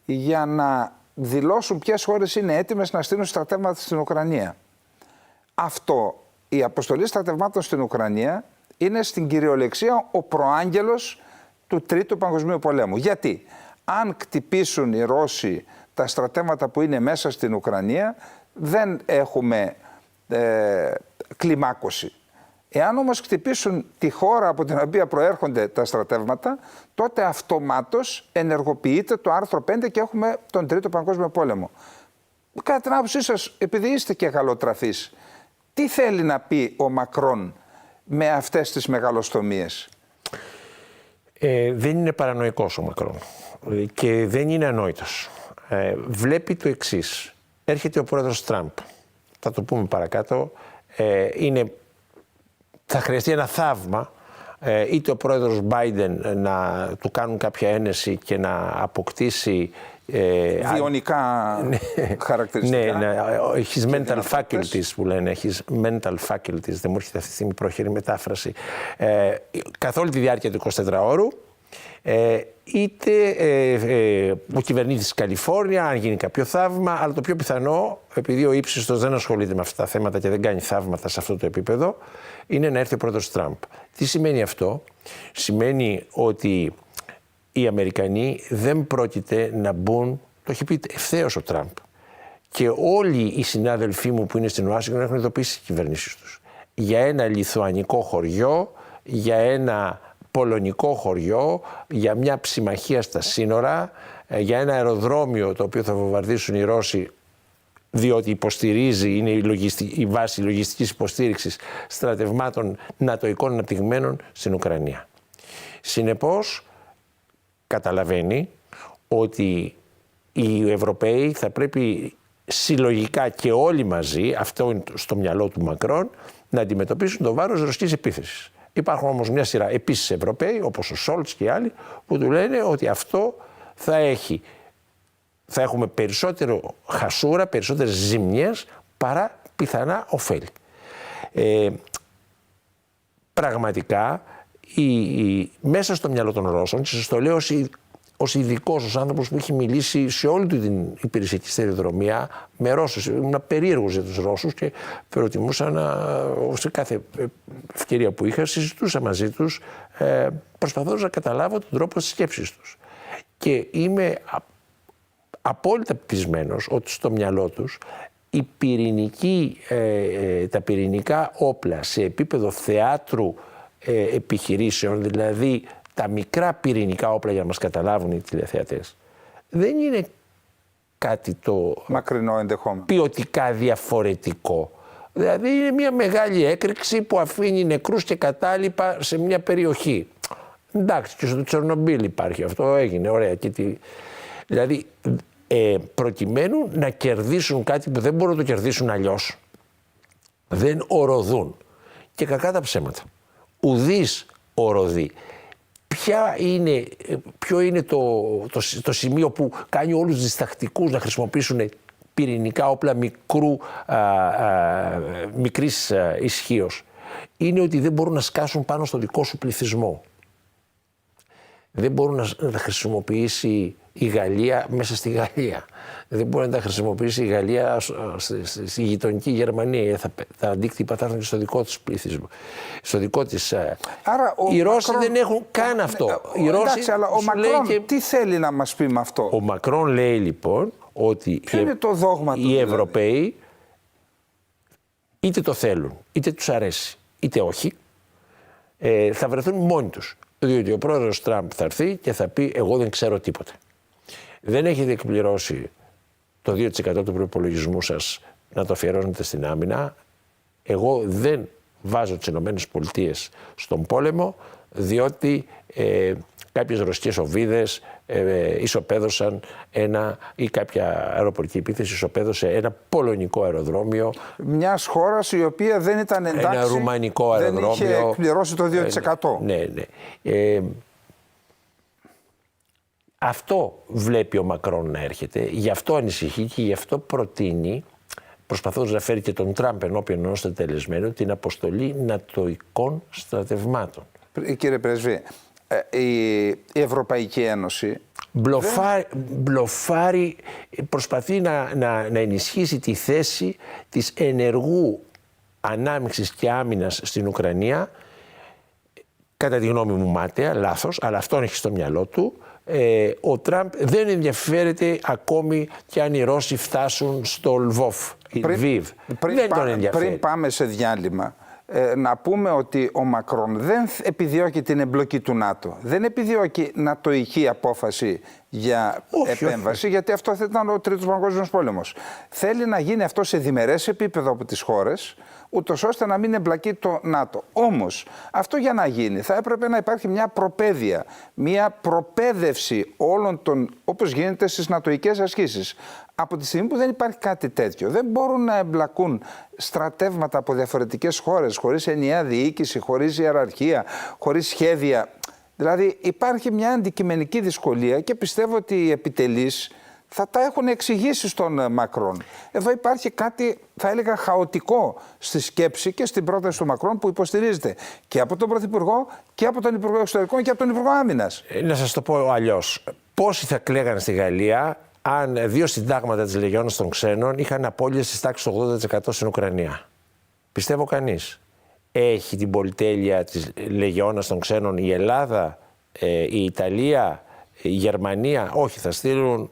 για να δηλώσουν ποιες χώρες είναι έτοιμες να στείλουν στρατεύματα στην Ουκρανία. Αυτό, η αποστολή στρατευμάτων στην Ουκρανία, είναι στην κυριολεξία ο προάγγελος του Τρίτου Παγκοσμίου Πολέμου. Γιατί αν κτυπήσουν οι Ρώσοι τα στρατεύματα που είναι μέσα στην Ουκρανία, δεν έχουμε κλιμάκωση. Εάν όμως χτυπήσουν τη χώρα από την οποία προέρχονται τα στρατεύματα, τότε αυτομάτως ενεργοποιείται το άρθρο 5 και έχουμε τον Τρίτο Παγκόσμιο Πόλεμο. Κατά την άποψή σας, επειδή είστε και γαλλοτραφείς, τι θέλει να πει ο Μακρόν με αυτές τις μεγαλοστομίες? Δεν είναι παρανοϊκός ο Μακρόν και δεν είναι ανόητος. Βλέπει το εξής. Έρχεται ο πρόεδρος Τραμπ. Θα το πούμε παρακάτω. Θα χρειαστεί ένα θαύμα είτε ο πρόεδρος Μπάιντεν να του κάνουν κάποια ένεση και να αποκτήσει βιονικά χαρακτηριστικά. Ναι, his mental faculties που λένε, his mental faculties, δεν μου έρχεται αυτή τη στιγμή πρόχειρη μετάφραση, καθ' όλη τη διάρκεια του 24ωρου, είτε ο κυβερνήτης της Καλιφόρνια, αν γίνει κάποιο θαύμα, αλλά το πιο πιθανό, επειδή ο ύψιστος δεν ασχολείται με αυτά τα θέματα και δεν κάνει θαύματα σε αυτό το επίπεδο, είναι να έρθει ο πρόεδρος Τραμπ. Τι σημαίνει αυτό? Σημαίνει ότι οι Αμερικανοί δεν πρόκειται να μπουν, το έχει πει ευθέως ο Τραμπ, και όλοι οι συνάδελφοί μου που είναι στην Ουάσιγκτον έχουν ειδοποιήσει τις κυβερνήσεις τους για ένα λιθουανικό χωριό, για ένα πολωνικό χωριό, για μια ψημαχία στα σύνορα, για ένα αεροδρόμιο το οποίο θα βομβαρδίσουν οι Ρώσοι, διότι υποστηρίζει, είναι η βάση λογιστικής υποστήριξης στρατευμάτων νατοικών αναπτυγμένων στην Ουκρανία. Συνεπώς, καταλαβαίνει ότι οι Ευρωπαίοι θα πρέπει συλλογικά και όλοι μαζί, αυτό είναι στο μυαλό του Μακρόν, να αντιμετωπίσουν το βάρος ρωσικής επίθεσης. Υπάρχουν όμως μια σειρά επίσης Ευρωπαίοι, όπως ο Σόλτς και οι άλλοι, που του λένε ότι αυτό θα έχουμε περισσότερο χασούρα, περισσότερες ζημιές παρά πιθανά ωφέλη. Πραγματικά, μέσα στο μυαλό των Ρώσων, και σας το λέω ως ειδικός, ως άνθρωπος που έχει μιλήσει σε όλη του την υπηρεσιακή σταδιοδρομία με Ρώσους. Ήμουν περίεργος για τους Ρώσους και προτιμούσα σε κάθε ευκαιρία που είχα, συζητούσα μαζί τους, προσπαθώντας να καταλάβω τον τρόπο της σκέψης τους. Και είμαι απόλυτα πεισμένος ότι στο μυαλό τους τα πυρηνικά όπλα σε επίπεδο θεάτρου επιχειρήσεων, δηλαδή τα μικρά πυρηνικά όπλα, για να μας καταλάβουν οι τηλεθεατές, δεν είναι κάτι το μακρινό ενδεχόμενο, ποιοτικά διαφορετικό. Δηλαδή είναι μια μεγάλη έκρηξη που αφήνει νεκρούς και κατάλοιπα σε μια περιοχή. Εντάξει, και στο Τσερνομπίλ υπάρχει αυτό, έγινε, ωραία. Δηλαδή, προκειμένου να κερδίσουν κάτι που δεν μπορούν να το κερδίσουν αλλιώς, δεν οροδούν. Και κακά τα ψέματα. Ουδής οροδεί. Ποιο είναι το σημείο που κάνει όλους τους διστακτικούς να χρησιμοποιήσουν πυρηνικά όπλα μικρής ισχύως? Είναι ότι δεν μπορούν να σκάσουν πάνω στο δικό σου πληθυσμό. Δεν μπορούν να τα χρησιμοποιήσει η Γαλλία μέσα στη Γαλλία. Δεν μπορεί να τα χρησιμοποιήσει η Γαλλία στη γειτονική Γερμανία. Τα αντίκτυπα θα έρθουν και στο δικό της πληθυσμό. Στο δικό της. Άρα, οι Ρώσοι δεν έχουν καν αυτό. Εντάξει, αλλά ο Μακρόν τι θέλει να μας πει με αυτό? Ο Μακρόν λέει λοιπόν ότι ποιο είναι το δόγμα του, οι Ευρωπαίοι είτε το θέλουν, είτε τους αρέσει, είτε όχι, θα βρεθούν μόνοι τους. Διότι ο πρόεδρος Τραμπ θα έρθει και θα πει: εγώ δεν ξέρω τίποτα. Δεν έχετε εκπληρώσει το 2% του προϋπολογισμού σας να το αφιερώνετε στην άμυνα. Εγώ δεν βάζω τις ΗΠΑ στον πόλεμο, διότι κάποιες ρωσικές οβίδες ισοπαίδωσαν ή κάποια αεροπορική επίθεση ισοπαίδωσε ένα πολωνικό αεροδρόμιο. Μιας χώρας η οποία δεν ήταν εντάξει, ένα ρουμανικό αεροδρόμιο. Δεν είχε εκπληρώσει το 2%. Ναι. Αυτό βλέπει ο Μακρόν να έρχεται, γι' αυτό ανησυχεί και γι' αυτό προτείνει, προσπαθώντας να φέρει και τον Τραμπ ενώπιον ενός τελεσμένου, την αποστολή νατοικών στρατευμάτων. Κύριε Πρέσβη, η Ευρωπαϊκή Ένωση μπλοφάρει, προσπαθεί να ενισχύσει τη θέση της ενεργού ανάμειξης και άμυνας στην Ουκρανία, κατά τη γνώμη μου μάταια, λάθος, αλλά αυτόν έχει στο μυαλό του. Ο Τραμπ δεν ενδιαφέρεται ακόμη και αν οι Ρώσοι φτάσουν στο Λβόβ, Λβίβ. Δεν τον ενδιαφέρει. Πριν πάμε σε διάλειμμα, να πούμε ότι ο Μακρόν δεν επιδιώκει την εμπλοκή του ΝΑΤΟ. Δεν επιδιώκει νατοϊκή απόφαση για επέμβαση, γιατί αυτό θα ήταν ο Τρίτος Παγκόσμιος Πόλεμος. Θέλει να γίνει αυτό σε διμερές επίπεδο από τις χώρες, ούτως ώστε να μην εμπλακεί το ΝΑΤΟ. Όμως, αυτό για να γίνει θα έπρεπε να υπάρχει μια προπαίδεια, μια προπαίδευση όλων των, όπως γίνεται στις νατοικές ασκήσεις. Από τη στιγμή που δεν υπάρχει κάτι τέτοιο, δεν μπορούν να εμπλακούν στρατεύματα από διαφορετικές χώρες, χωρίς ενιαία διοίκηση, χωρίς ιεραρχία, χωρίς σχέδια. Δηλαδή υπάρχει μια αντικειμενική δυσκολία και πιστεύω ότι οι επιτελείς θα τα έχουν εξηγήσει στον Μακρόν. Εδώ υπάρχει κάτι, θα έλεγα, χαοτικό στη σκέψη και στην πρόταση του Μακρόν που υποστηρίζεται και από τον Πρωθυπουργό και από τον Υπουργό Εξωτερικών και από τον Υπουργό Άμυνας. Να σας το πω αλλιώς. Πόσοι θα κλαίγαν στη Γαλλία αν 2 συντάγματα της Λεγιώνας των Ξένων είχαν απώλειες της τάξης του 80% στην Ουκρανία? Πιστεύω κανείς. Έχει την πολυτέλεια της Λεγιώνας των Ξένων η Ελλάδα, η Ιταλία, η Γερμανία? Όχι, θα στείλουν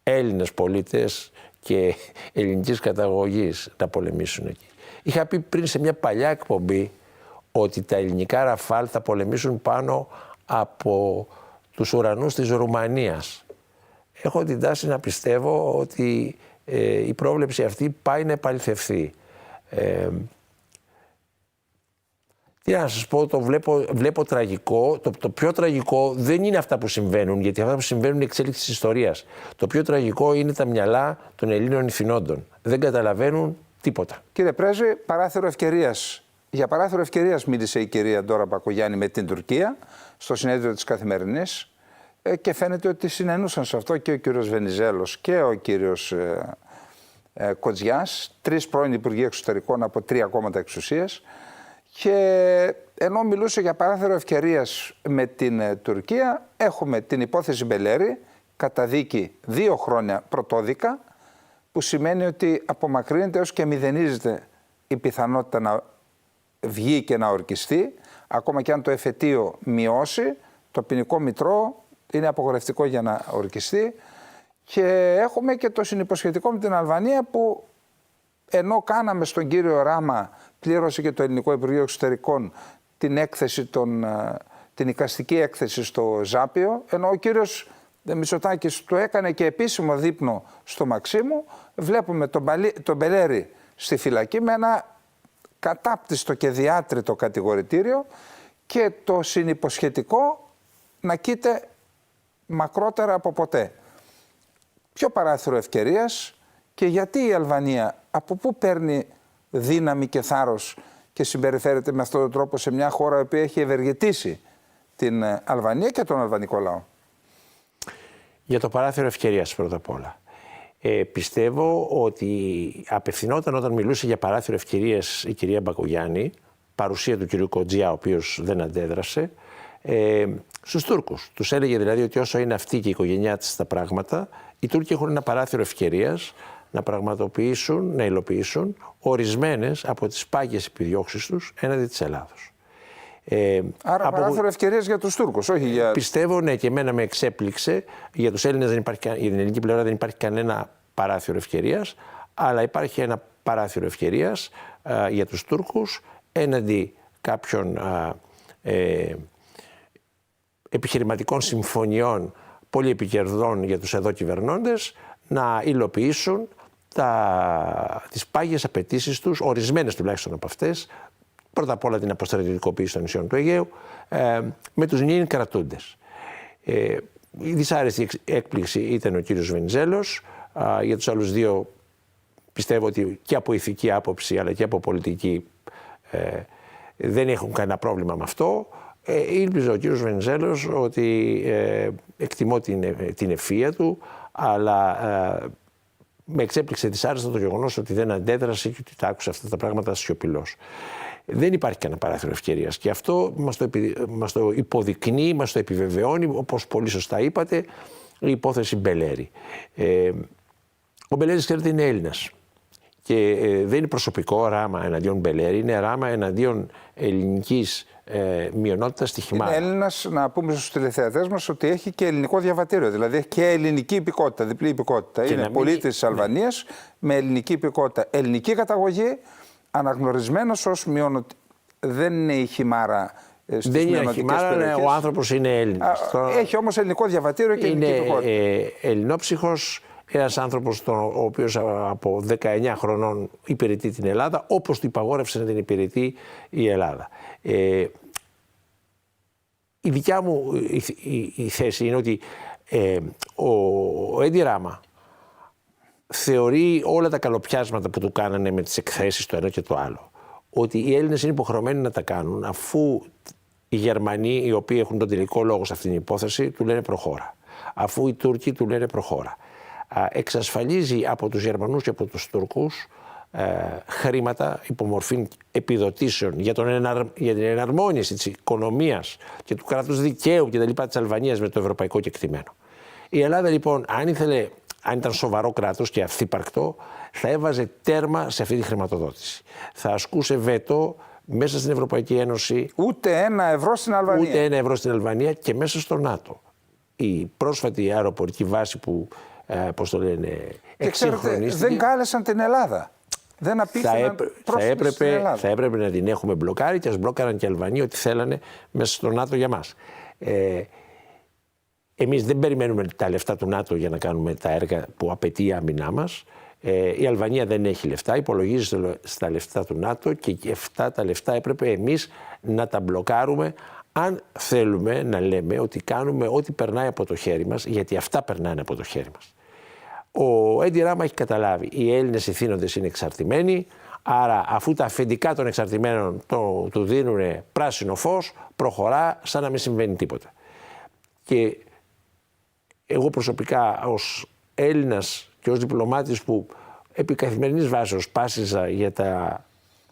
Έλληνες πολίτες και ελληνικής καταγωγής να πολεμήσουν εκεί. Είχα πει πριν σε μια παλιά εκπομπή ότι τα ελληνικά Ραφάλ θα πολεμήσουν πάνω από τους ουρανούς της Ρουμανίας. Έχω την τάση να πιστεύω ότι η πρόβλεψη αυτή πάει να επαληθευθεί. Τι να σας πω, το βλέπω τραγικό. Το πιο τραγικό δεν είναι αυτά που συμβαίνουν, γιατί αυτά που συμβαίνουν είναι εξέλιξη της ιστορίας. Το πιο τραγικό είναι τα μυαλά των Ελλήνων ηθινόντων. Δεν καταλαβαίνουν τίποτα. Κύριε Πρέσβη, παράθυρο ευκαιρίας. Για παράθυρο ευκαιρίας μίλησε η κυρία Ντόρα Μπακογιάννη με την Τουρκία στο συνέδριο της Καθημερινής και φαίνεται ότι συνενούσαν σε αυτό και ο κύριος Βενιζέλος και ο κύριος Κοτζιάς, 3 πρώην Υπουργοί Εξωτερικών από 3 κόμματα εξουσίας. Και ενώ μιλούσε για παράθυρο ευκαιρίας με την Τουρκία, έχουμε την υπόθεση Μπελέρη, καταδίκη 2 χρόνια πρωτόδικα, που σημαίνει ότι απομακρύνεται έως και μηδενίζεται η πιθανότητα να βγει και να ορκιστεί, ακόμα και αν το εφετείο μειώσει, το ποινικό μητρό είναι απογορευτικό για να ορκιστεί. Και έχουμε και το συνυποσχετικό με την Αλβανία, που ενώ κάναμε στον κύριο Ράμα, πλήρωσε και το Ελληνικό Υπουργείο Εξωτερικών την έκθεση την εικαστική έκθεση στο Ζάπιο, ενώ ο κύριος Μητσοτάκης του έκανε και επίσημο δείπνο στο Μαξίμου. Βλέπουμε τον Μπελέρη στη φυλακή με ένα κατάπτυστο και διάτριτο κατηγορητήριο και το συνυποσχετικό να κοίται μακρότερα από ποτέ. Ποιο παράθυρο ευκαιρίας και γιατί η Αλβανία, από πού παίρνει δύναμη και θάρρος και συμπεριφέρεται με αυτόν τον τρόπο σε μια χώρα η οποία έχει ευεργετήσει την Αλβανία και τον αλβανικό λαό? Για το παράθυρο ευκαιρίας πρώτα απ' όλα. Πιστεύω ότι απευθυνόταν όταν μιλούσε για παράθυρο ευκαιρίας η κυρία Μπακογιάννη, παρουσία του κυρίου Κοντζιά, ο οποίος δεν αντέδρασε, στους Τούρκους. Τους έλεγε δηλαδή ότι όσο είναι αυτή και η οικογένειά της τα πράγματα, οι Τούρκοι έχουν ένα παράθυρο ευκαιρίας να πραγματοποιήσουν, να υλοποιήσουν ορισμένες από τις πάγιες επιδιώξεις τους έναντι της Ελλάδος. Άρα παράθυρο ευκαιρίας για τους Τούρκους, όχι για... Πιστεύω, ναι, και εμένα με εξέπληξε. Για τους Έλληνες για την ελληνική πλευρά δεν υπάρχει κανένα παράθυρο ευκαιρίας, αλλά υπάρχει ένα παράθυρο ευκαιρίας για τους Τούρκους έναντι κάποιων επιχειρηματικών συμφωνιών πολύ επικερδών για τους εδώ κυβερνώντες να υλοποιήσουν τις πάγιες απαιτήσεις τους, ορισμένες τουλάχιστον από αυτές, πρώτα απ' όλα την αποστρατιωτικοποίηση των νησιών του Αιγαίου, με τους νυν κρατούντες. Η δυσάρεστη έκπληξη ήταν ο κύριος Βενιζέλος. Για τους άλλους δύο πιστεύω ότι και από ηθική άποψη αλλά και από πολιτική δεν έχουν κανένα πρόβλημα με αυτό. Ήλπιζε ο κύριος Βενιζέλος ότι εκτιμώ την ευφυΐα του, αλλά με εξέπληξε δυσάρεστα το γεγονός ότι δεν αντέδρασε και ότι τα άκουσε αυτά τα πράγματα σιωπηλός. Δεν υπάρχει κανένα παράθυρο ευκαιρίας και αυτό μας το υποδεικνύει, μας το επιβεβαιώνει, όπως πολύ σωστά είπατε, η υπόθεση Μπελέρη. Ο Μπελέρης, ξέρετε, είναι Έλληνας και δεν είναι προσωπικό ράμα εναντίον Μπελέρη, είναι ράμα εναντίον ελληνικής μειονότητας στη Χιμάρα. Είναι Έλληνας, να πούμε στους τηλεθεατές μας, ότι έχει και ελληνικό διαβατήριο, δηλαδή έχει και ελληνική υπηκότητα, διπλή υπηκότητα. Και είναι πολίτης της Αλβανίας με ελληνική υπηκότητα, ελληνική καταγωγή, αναγνωρισμένος ως μειονότητα. Δεν είναι η Χιμάρα στις δεν είναι η μειονοτικές Χιμάρα, περιοχές. ο άνθρωπος είναι Έλληνας. Έχει όμως ελληνικό διαβατήριο και ελληνική υπηκότητα. Είναι ελληνόψυχος, ένας άνθρωπος ο οποίος από 19 χρονών υπηρετεί την Ελλάδα, όπως του υπαγόρευσε να την υπηρετεί η Ελλάδα. Η δικιά μου η θέση είναι ότι ο Έντι Ράμα θεωρεί όλα τα καλοπιάσματα που του κάνανε με τις εκθέσεις το ένα και το άλλο, ότι οι Έλληνες είναι υποχρεωμένοι να τα κάνουν, αφού οι Γερμανοί, οι οποίοι έχουν τον τελικό λόγο σε αυτήν την υπόθεση, του λένε προχώρα. Αφού οι Τούρκοι του λένε προχώρα. Εξασφαλίζει από τους Γερμανούς και από τους Τούρκους χρήματα υπομορφή επιδοτήσεων για την εναρμόνιση της οικονομίας και του κράτους δικαίου και τα λοιπά της Αλβανίας με το ευρωπαϊκό κεκτημένο. Η Ελλάδα λοιπόν, αν ήταν σοβαρό κράτος και αυθύπαρκτο, θα έβαζε τέρμα σε αυτή τη χρηματοδότηση. Θα ασκούσε βέτο μέσα στην Ευρωπαϊκή Ένωση. Ούτε €1 στην Αλβανία. Ούτε €1 στην Αλβανία και μέσα στο ΝΑΤΟ. Η πρόσφατη αεροπορική βάση που, πώς το λένε, εξυγχρονίστηκε. Δεν κάλεσαν την Ελλάδα. Δεν απίθυναν πρόσφυγες στην Ελλάδα. Θα έπρεπε να την έχουμε μπλοκάρει και ας μπλοκάραν και οι Αλβανοί ό,τι θέλανε μέσα στο ΝΑΤΟ για μας. Εμείς δεν περιμένουμε τα λεφτά του ΝΑΤΟ για να κάνουμε τα έργα που απαιτεί η άμυνά μας. Η Αλβανία δεν έχει λεφτά, υπολογίζεται στα λεφτά του ΝΑΤΟ και αυτά τα λεφτά έπρεπε εμείς να τα μπλοκάρουμε αν θέλουμε να λέμε ότι κάνουμε ό,τι περνάει από το χέρι μας, γιατί αυτά περνάνε από το χέρι μας. Ο Έντι Ράμα έχει καταλάβει, οι Έλληνες ηθήνοντες είναι εξαρτημένοι, άρα αφού τα αφεντικά των εξαρτημένων του δίνουν πράσινο φως, προχωρά σαν να μην συμβαίνει τίποτα. Και εγώ προσωπικά ως Έλληνας και ως διπλωμάτης που επί καθημερινής βάσης πάσιζα για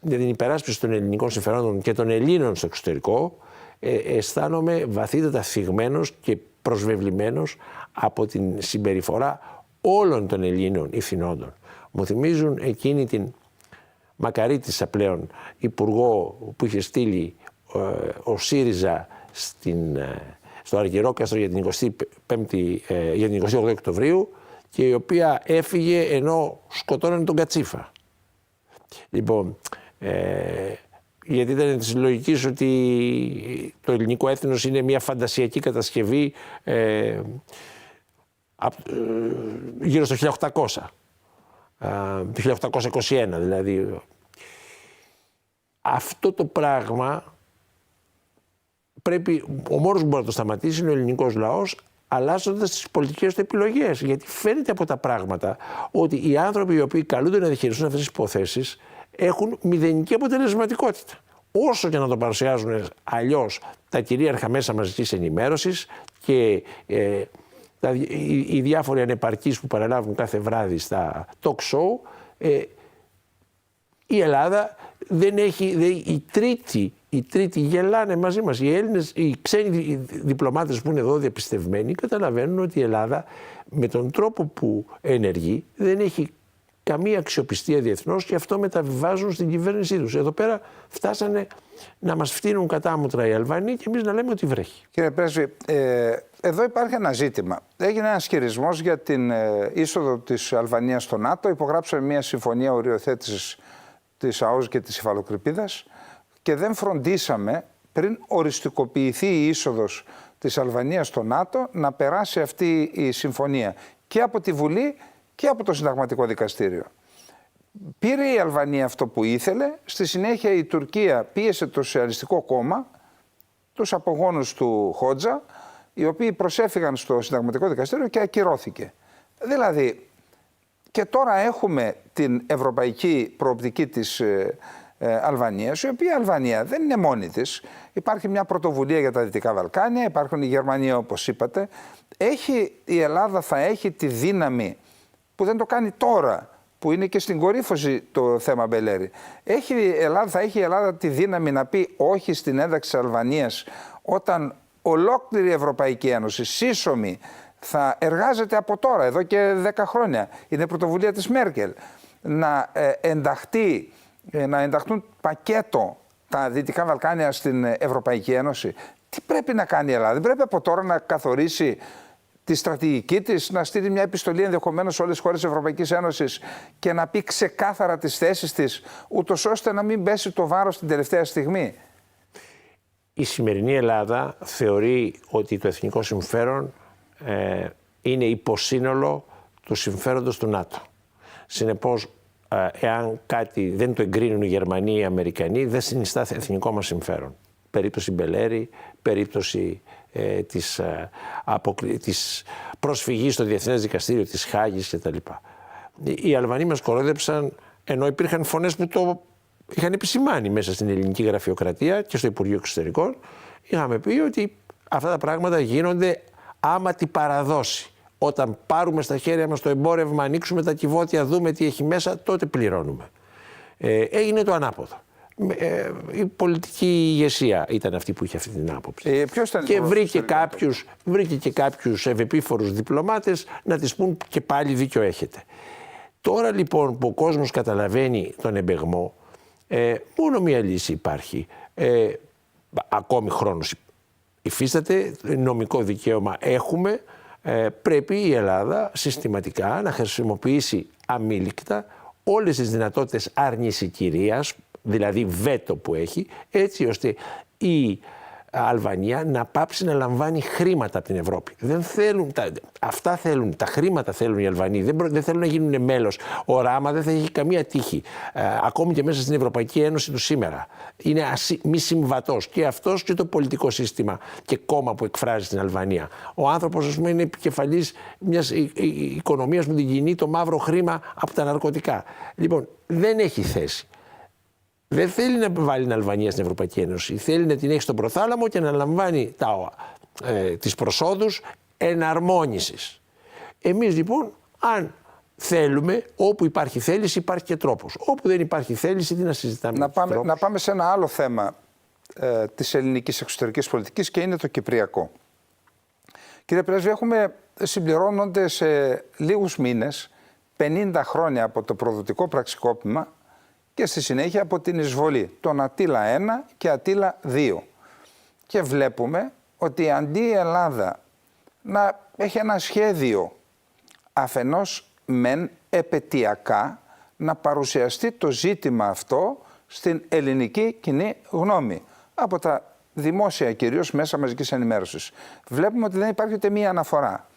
την υπεράσπιση των ελληνικών συμφερόντων και των Ελλήνων στο εξωτερικό, αισθάνομαι βαθύτατα θυγμένος και προσβεβλημένος από την συμπεριφορά όλων των Ελλήνων ηθινόντων. Μου θυμίζουν εκείνη την Μακαρίτισσα πλέον υπουργό που είχε στείλει ο ΣΥΡΙΖΑ στο Αργυρόκαστρο για την 28 Οκτωβρίου και η οποία έφυγε ενώ σκοτώνανε τον Κατσίφα. Λοιπόν, γιατί ήταν της λογικής ότι το ελληνικό έθνος είναι μια φαντασιακή κατασκευή γύρω στο 1800, το 1821 δηλαδή. Αυτό το πράγμα πρέπει, ο μόνος που μπορεί να το σταματήσει είναι ο ελληνικός λαός, αλλάζοντας τις πολιτικές του επιλογές. Γιατί φαίνεται από τα πράγματα ότι οι άνθρωποι οι οποίοι καλούνται να διαχειριστούν αυτές τις υποθέσεις έχουν μηδενική αποτελεσματικότητα. Όσο και να το παρουσιάζουν αλλιώς τα κυρίαρχα μέσα μαζικής ενημέρωσης και οι διάφοροι ανεπαρκείς που παραλάβουν κάθε βράδυ στα talk show, η Ελλάδα δεν έχει, οι τρίτοι γελάνε μαζί μας. Οι Έλληνες, οι ξένοι διπλωμάτες που είναι εδώ διαπιστευμένοι καταλαβαίνουν ότι η Ελλάδα με τον τρόπο που ενεργεί δεν έχει καμία αξιοπιστία διεθνώς και αυτό μεταβιβάζουν στην κυβέρνησή τους. Εδώ πέρα φτάσανε να μας φτύνουν κατάμουτρα οι Αλβανοί και εμείς να λέμε ότι βρέχει. Κύριε Πρέσβη, εδώ υπάρχει ένα ζήτημα. Έγινε ένας χειρισμός για την είσοδο της Αλβανίας στο ΝΑΤΟ. Υπογράψαμε μια συμφωνία οριοθέτησης της ΑΟΣ και της Υφαλοκρηπίδας και δεν φροντίσαμε πριν οριστικοποιηθεί η είσοδος της Αλβανίας στο ΝΑΤΟ να περάσει αυτή η συμφωνία και από τη Βουλή και από το Συνταγματικό Δικαστήριο. Πήρε η Αλβανία αυτό που ήθελε, στη συνέχεια η Τουρκία πίεσε το Σοσιαλιστικό Κόμμα, τους απογόνους του Χότζα, οι οποίοι προσέφηγαν στο Συνταγματικό Δικαστήριο και ακυρώθηκε. Δηλαδή, και τώρα έχουμε την ευρωπαϊκή προοπτική της Αλβανίας, η οποία η Αλβανία δεν είναι μόνη της. Υπάρχει μια πρωτοβουλία για τα Δυτικά Βαλκάνια, υπάρχουν η Γερμανία όπως είπατε. Η Ελλάδα θα έχει τη δύναμη, που δεν το κάνει τώρα, που είναι και στην κορύφωση το θέμα Μπελέρη. Θα έχει η Ελλάδα τη δύναμη να πει όχι στην ένταξη της Αλβανίας όταν ολόκληρη η Ευρωπαϊκή Ένωση, σύσσωμη, θα εργάζεται από τώρα, εδώ και 10 χρόνια. Είναι πρωτοβουλία της Μέρκελ να ενταχθούν πακέτο τα Δυτικά Βαλκάνια στην Ευρωπαϊκή Ένωση. Τι πρέπει να κάνει η Ελλάδα? Δεν πρέπει από τώρα να καθορίσει τη στρατηγική της, να στείλει μια επιστολή ενδεχομένως σε όλες τις χώρες της Ευρωπαϊκής Ένωσης και να πει ξεκάθαρα τις θέσεις της, ούτως ώστε να μην πέσει το βάρος την τελευταία στιγμή? Η σημερινή Ελλάδα θεωρεί ότι το εθνικό συμφέρον είναι υποσύνολο του συμφέροντος του ΝΑΤΟ. Συνεπώς, εάν κάτι δεν το εγκρίνουν οι Γερμανοί ή οι Αμερικανοί, δεν συνιστά εθνικό μας συμφέρον. Περίπτωση Μπελέρη, περίπτωση της προσφυγής στο Διεθνές Δικαστήριο της Χάγης κτλ. Οι Αλβανοί μας κορόδεψαν, ενώ υπήρχαν φωνές που το είχαν επισημάνει μέσα στην ελληνική γραφειοκρατία και στο Υπουργείο Εξωτερικών. Είχαμε πει ότι αυτά τα πράγματα γίνονται άμα τη παραδώσει. Όταν πάρουμε στα χέρια μας το εμπόρευμα, ανοίξουμε τα κυβότια, δούμε τι έχει μέσα, τότε πληρώνουμε. Έγινε το ανάποδο. Η πολιτική ηγεσία ήταν αυτή που είχε αυτή την άποψη. Και βρήκε και κάποιους ευεπίφορους διπλωμάτες να της πούν και πάλι δίκιο έχετε. Τώρα λοιπόν που ο κόσμος καταλαβαίνει τον εμπεγμό, μόνο μία λύση υπάρχει. Ακόμη χρόνος υφίσταται, νομικό δικαίωμα έχουμε. Πρέπει η Ελλάδα συστηματικά να χρησιμοποιήσει αμήλικτα όλες τις δυνατότητες αρνησικυρίας, δηλαδή βέτο που έχει, έτσι ώστε η Αλβανία να πάψει να λαμβάνει χρήματα από την Ευρώπη. Δεν θέλουν, αυτά θέλουν, τα χρήματα θέλουν οι Αλβανοί, δεν θέλουν να γίνουν μέλος. Ο Ράμα δεν θα έχει καμία τύχη, ακόμη και μέσα στην Ευρωπαϊκή Ένωση του σήμερα. Είναι μη συμβατός και αυτός και το πολιτικό σύστημα και κόμμα που εκφράζει στην Αλβανία. Ο άνθρωπος, ας πούμε, είναι επικεφαλής μιας οικονομίας που την κινεί το μαύρο χρήμα από τα ναρκωτικά. Λοιπόν, δεν έχει θέση. Δεν θέλει να βάλει την Αλβανία στην Ευρωπαϊκή Ένωση. Θέλει να την έχει στον προθάλαμο και να λαμβάνει τις προσόδους εναρμόνισης. Εμείς λοιπόν, αν θέλουμε, όπου υπάρχει θέληση υπάρχει και τρόπος. Όπου δεν υπάρχει θέληση, τι να συζητάμε? Να πάμε σε ένα άλλο θέμα της ελληνικής εξωτερικής πολιτικής και είναι το κυπριακό. Κύριε Πρέσβη, συμπληρώνονται σε λίγους μήνες 50 χρόνια από το προδοτικό πραξικόπημα και στη συνέχεια από την εισβολή των Αττήλα 1 και Αττήλα 2. Και βλέπουμε ότι αντί η Ελλάδα να έχει ένα σχέδιο αφενός μεν επαιτειακά να παρουσιαστεί το ζήτημα αυτό στην ελληνική κοινή γνώμη. Από τα δημόσια κυρίως μέσα μαζικής ενημέρωσης. Βλέπουμε ότι δεν υπάρχει ούτε μία αναφορά.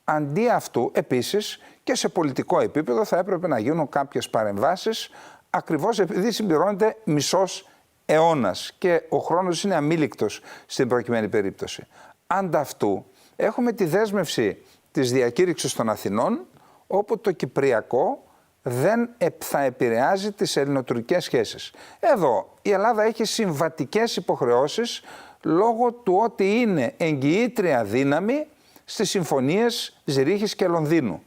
Αντί αυτού, επίσης, και σε πολιτικό επίπεδο θα έπρεπε να γίνουν κάποιες παρεμβάσεις, ακριβώς επειδή συμπληρώνεται μισός αιώνας και ο χρόνος είναι αμήλικτος στην προκειμένη περίπτωση. Ανταυτού, έχουμε τη δέσμευση της διακήρυξης των Αθηνών, όπου το Κυπριακό δεν θα επηρεάζει τις ελληνοτουρκικές σχέσεις. Εδώ η Ελλάδα έχει συμβατικές υποχρεώσεις λόγω του ότι είναι εγγυήτρια δύναμη στις συμφωνίες Ζηρίχης και Λονδίνου.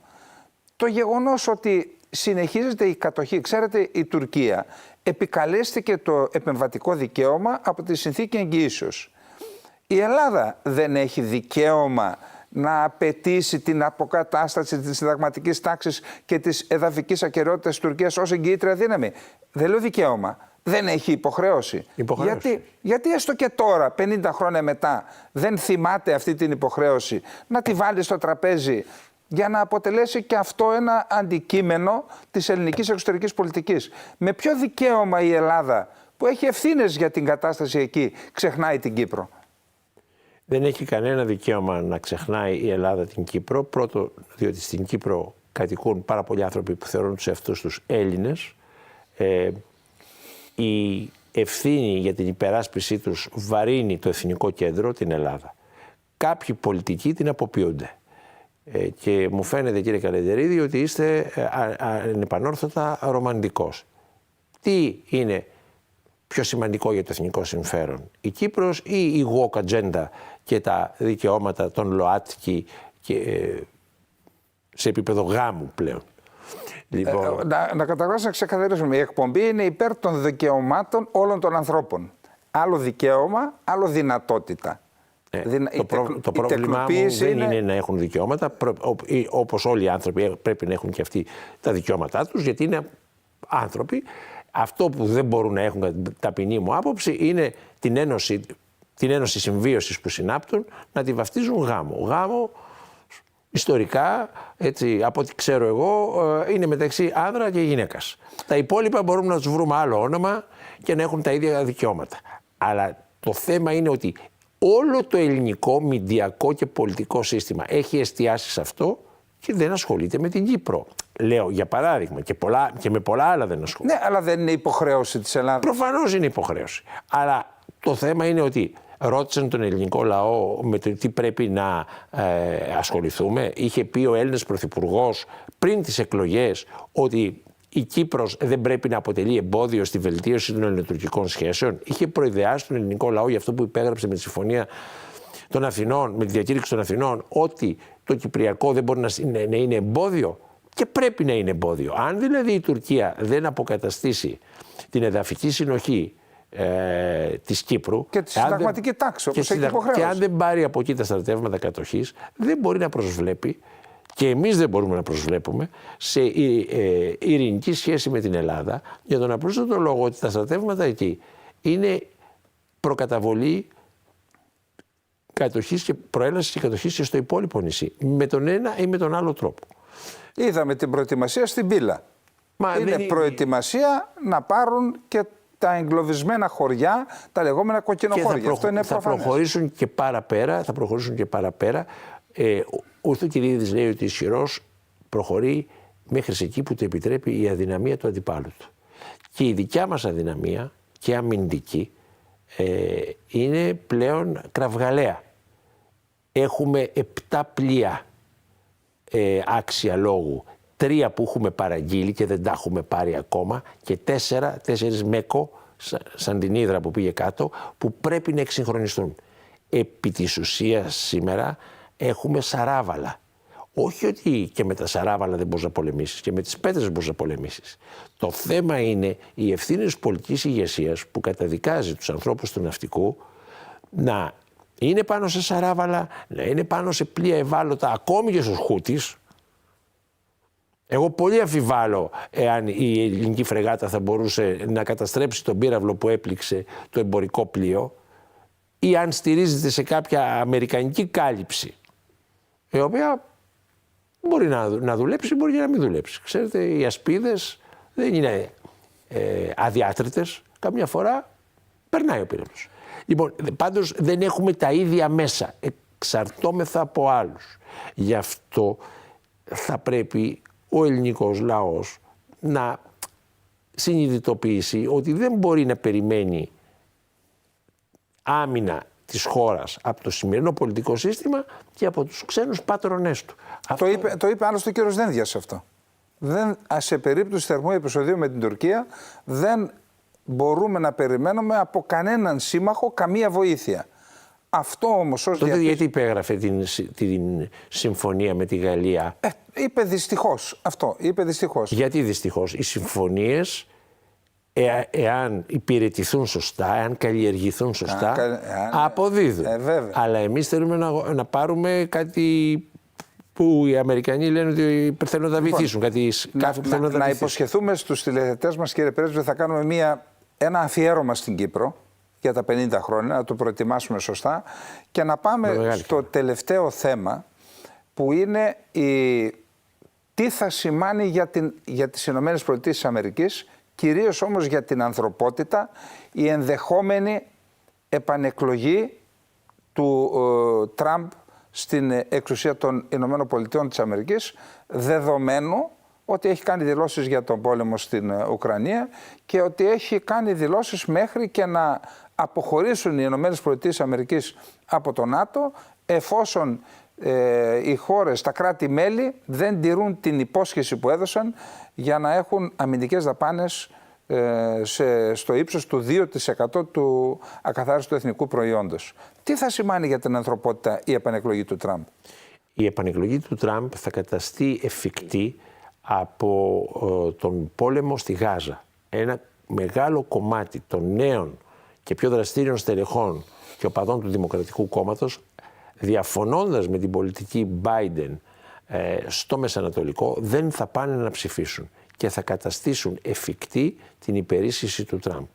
Το γεγονός ότι συνεχίζεται η κατοχή, ξέρετε, η Τουρκία επικαλέστηκε το επεμβατικό δικαίωμα από τη συνθήκη εγγυήσεως. Η Ελλάδα δεν έχει δικαίωμα να απαιτήσει την αποκατάσταση της συνταγματικής τάξης και της εδαφικής ακεραιότητας της Τουρκίας ως εγγυήτρια δύναμη. Δεν λέω δικαίωμα. Δεν έχει υποχρέωση. Γιατί έστω και τώρα, 50 χρόνια μετά, δεν θυμάται αυτή την υποχρέωση να τη βάλει στο τραπέζι για να αποτελέσει και αυτό ένα αντικείμενο της ελληνικής εξωτερικής πολιτικής. Με ποιο δικαίωμα η Ελλάδα, που έχει ευθύνες για την κατάσταση εκεί, ξεχνάει την Κύπρο? Δεν έχει κανένα δικαίωμα να ξεχνάει η Ελλάδα την Κύπρο. Πρώτο, διότι στην Κύπρο κατοικούν πάρα πολλοί άνθρωποι που θεωρούν τους εαυτούς τους Έλληνες. Η ευθύνη για την υπεράσπιση τους βαρύνει το Εθνικό Κέντρο, την Ελλάδα. Κάποιοι πολιτικοί την αποποιούνται. Και μου φαίνεται, κύριε Καλεντερίδη, ότι είστε ανεπανόρθωτα ρομαντικός. Τι είναι πιο σημαντικό για το εθνικό συμφέρον, η Κύπρος ή η woke agenda και τα δικαιώματα των ΛΟΑΤΚΙ σε επίπεδο γάμου πλέον? Λοιπόν, να καταγράψουμε, να ξεκαθαρίσουμε. Η εκπομπή είναι υπέρ των δικαιωμάτων όλων των ανθρώπων. Άλλο δικαίωμα, άλλο δυνατότητα. Το πρόβλημά μου δεν είναι να έχουν δικαιώματα. Όπως όλοι οι άνθρωποι πρέπει να έχουν και αυτοί τα δικαιώματά τους, γιατί είναι άνθρωποι. Αυτό που δεν μπορούν να έχουν, ταπεινή μου άποψη, είναι την ένωση συμβίωσης που συνάπτουν να τη βαφτίζουν γάμο. Γάμο ιστορικά, έτσι, από ό,τι ξέρω εγώ, είναι μεταξύ άνδρα και γυναίκας. Τα υπόλοιπα μπορούμε να τους βρούμε άλλο όνομα και να έχουν τα ίδια δικαιώματα. Αλλά το θέμα είναι ότι όλο το ελληνικό μηντιακό και πολιτικό σύστημα έχει εστιάσει σε αυτό και δεν ασχολείται με την Κύπρο. Λέω για παράδειγμα, και με πολλά άλλα δεν ασχολείται. Ναι, αλλά δεν είναι υποχρέωση της Ελλάδας. Προφανώς είναι υποχρέωση. Αλλά το θέμα είναι ότι ρώτησαν τον ελληνικό λαό με το τι πρέπει να ασχοληθούμε. Είχε πει ο Έλληνας Πρωθυπουργός πριν τις εκλογές ότι η Κύπρος δεν πρέπει να αποτελεί εμπόδιο στη βελτίωση των ελληνοτουρκικών σχέσεων. Είχε προειδεάσει τον ελληνικό λαό για αυτό που υπέγραψε με τη Συμφωνία των Αθηνών, με τη διακήρυξη των Αθηνών, ότι το Κυπριακό δεν μπορεί να είναι εμπόδιο και πρέπει να είναι εμπόδιο. Αν δηλαδή η Τουρκία δεν αποκαταστήσει την εδαφική συνοχή της Κύπρου και τη συνταγματική τάξη, όπως έχει υποχρέωση, και αν δεν πάρει από εκεί τα στρατεύματα κατοχής, δεν μπορεί να προσβλέπει, και εμείς δεν μπορούμε να προσβλέπουμε, σε ειρηνική σχέση με την Ελλάδα, για τον απλούστατο λόγο ότι τα στρατεύματα εκεί είναι προκαταβολή κατοχής και προέλασης και κατοχής και στο υπόλοιπο νησί, με τον ένα ή με τον άλλο τρόπο. Είδαμε την προετοιμασία στην Πύλα. Είναι προετοιμασία να πάρουν και τα εγκλωβισμένα χωριά, τα λεγόμενα κοκκινοχώρια. Αυτό είναι προφανές. Θα προχωρήσουν και παραπέρα. Ο Θουκυδίδης λέει ότι ισχυρός προχωρεί μέχρι εκεί που το επιτρέπει η αδυναμία του αντιπάλου του. Και η δικιά μας αδυναμία και αμυντική είναι πλέον κραυγαλαία. Έχουμε 7 πλοία άξια λόγου, 3 που έχουμε παραγγείλει και δεν τα έχουμε πάρει ακόμα και 4 μέκο, σαν την Ύδρα που πήγε κάτω, που πρέπει να εξυγχρονιστούν. Επί της ουσίας σήμερα έχουμε σαράβαλα. Όχι ότι και με τα σαράβαλα δεν μπορείς να πολεμήσεις, και με τις πέτρες μπορείς να πολεμήσεις. Το θέμα είναι η ευθύνη της πολιτικής ηγεσίας που καταδικάζει τους ανθρώπους του ναυτικού να είναι πάνω σε σαράβαλα, να είναι πάνω σε πλοία ευάλωτα, ακόμη και στους Χούτις. Εγώ πολύ αμφιβάλλω εάν η ελληνική φρεγάτα θα μπορούσε να καταστρέψει τον πύραυλο που έπληξε το εμπορικό πλοίο, ή αν στηρίζεται σε κάποια αμερικανική κάλυψη, η οποία μπορεί να δουλέψει, μπορεί και να μην δουλέψει. Ξέρετε, οι ασπίδες δεν είναι αδιάτριτες, καμιά φορά περνάει ο πύρετος. Λοιπόν, πάντως δεν έχουμε τα ίδια μέσα. Εξαρτώμεθα από άλλους. Γι' αυτό θα πρέπει ο ελληνικός λαός να συνειδητοποιήσει ότι δεν μπορεί να περιμένει άμυνα της χώρας από το σημερινό πολιτικό σύστημα και από τους ξένους πάτρονές του. Το είπε άλλωστε ο κύριος Δένδιας αυτό. Σε περίπτωση θερμού επεισοδίου με την Τουρκία δεν μπορούμε να περιμένουμε από κανέναν σύμμαχο καμία βοήθεια. Αυτό όμως ως τότε γιατί υπέγραφε την συμφωνία με τη Γαλλία? Είπε δυστυχώς αυτό. Είπε δυστυχώς. Γιατί δυστυχώς? Οι συμφωνίες, εάν υπηρετηθούν σωστά, εάν καλλιεργηθούν σωστά, αποδίδουν. Αλλά εμείς θέλουμε να πάρουμε κάτι που οι Αμερικανοί λένε ότι θέλουν να τα βυθίσουν. Να υποσχεθούμε στους τηλεθετές μας, κύριε Πρέσβη, θα κάνουμε ένα αφιέρωμα στην Κύπρο για τα 50 χρόνια, να το προετοιμάσουμε σωστά και να πάμε στο τελευταίο θέμα που είναι τι θα σημάνει για τις ΗΠΑ, κυρίως όμως για την ανθρωπότητα, η ενδεχόμενη επανεκλογή του Τραμπ στην εξουσία των ΗΠΑ, δεδομένου ότι έχει κάνει δηλώσεις για τον πόλεμο στην Ουκρανία και ότι έχει κάνει δηλώσεις μέχρι και να αποχωρήσουν οι ΗΠΑ από το ΝΑΤΟ εφόσον οι χώρες, τα κράτη-μέλη δεν τηρούν την υπόσχεση που έδωσαν για να έχουν αμυντικές δαπάνες στο ύψος του 2% του ακαθάριστου εθνικού προϊόντος. Τι θα σημάνει για την ανθρωπότητα η επανεκλογή του Τραμπ? Η επανεκλογή του Τραμπ θα καταστεί εφικτή από τον πόλεμο στη Γάζα. Ένα μεγάλο κομμάτι των νέων και πιο δραστήριων στελεχών και οπαδών του Δημοκρατικού Κόμματος, διαφωνώντας με την πολιτική Biden στο Μεσανατολικό, δεν θα πάνε να ψηφίσουν και θα καταστήσουν εφικτή την υπερίσχυση του Τραμπ.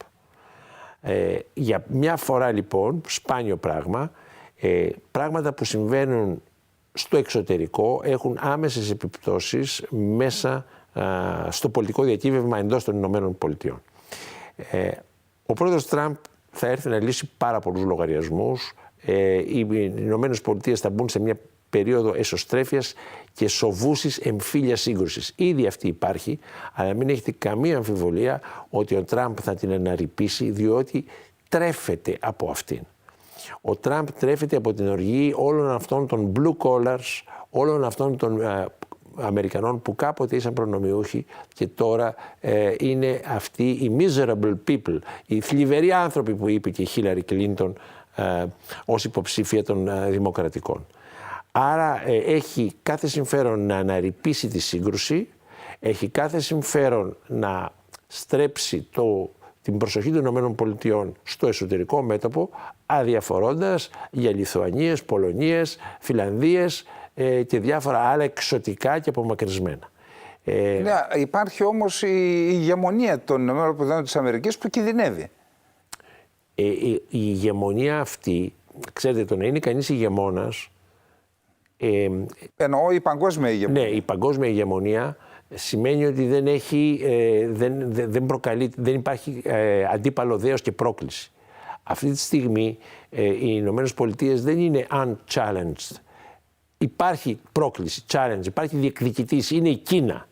Για μια φορά λοιπόν, σπάνιο πράγμα, πράγματα που συμβαίνουν στο εξωτερικό έχουν άμεσες επιπτώσεις μέσα στο πολιτικό διακύβευμα εντός των Ηνωμένων Πολιτειών. Ο πρόεδρος Τραμπ θα έρθει να λύσει πάρα πολλούς λογαριασμούς. Οι Ηνωμένες Πολιτείες θα μπουν σε μια περίοδο εσωστρέφειας και σοβούσης εμφύλιας σύγκρουσης. Ήδη αυτή υπάρχει, αλλά μην έχετε καμία αμφιβολία ότι ο Τραμπ θα την αναρρυπήσει, διότι τρέφεται από αυτήν. Ο Τραμπ τρέφεται από την οργή όλων αυτών των blue collars, όλων αυτών των Αμερικανών που κάποτε ήσαν προνομιούχοι και τώρα είναι αυτοί οι miserable people, οι θλιβεροί άνθρωποι που είπε και η Χίλαρη Κλίντον ως υποψήφια των Δημοκρατικών. Άρα έχει κάθε συμφέρον να αναρρυπήσει τη σύγκρουση, έχει κάθε συμφέρον να στρέψει την προσοχή των ΗΠΑ στο εσωτερικό μέτωπο, αδιαφορώντας για Λιθουανίες, Πολωνίες, Φιλανδίες και διάφορα άλλα εξωτικά και απομακρυσμένα. Ναι, υπάρχει όμως η ηγεμονία των ΗΠΑ που κινδυνεύει. Η ηγεμονία αυτή, ξέρετε, το να είναι κανείς ηγεμόνας... Εννοώ η παγκόσμια ηγεμονία. Ναι, η παγκόσμια ηγεμονία σημαίνει ότι δεν υπάρχει αντίπαλο δέος και πρόκληση. Αυτή τη στιγμή οι Ηνωμένες Πολιτείες δεν είναι unchallenged. Υπάρχει πρόκληση, challenge, υπάρχει διεκδικητής, είναι η Κίνα,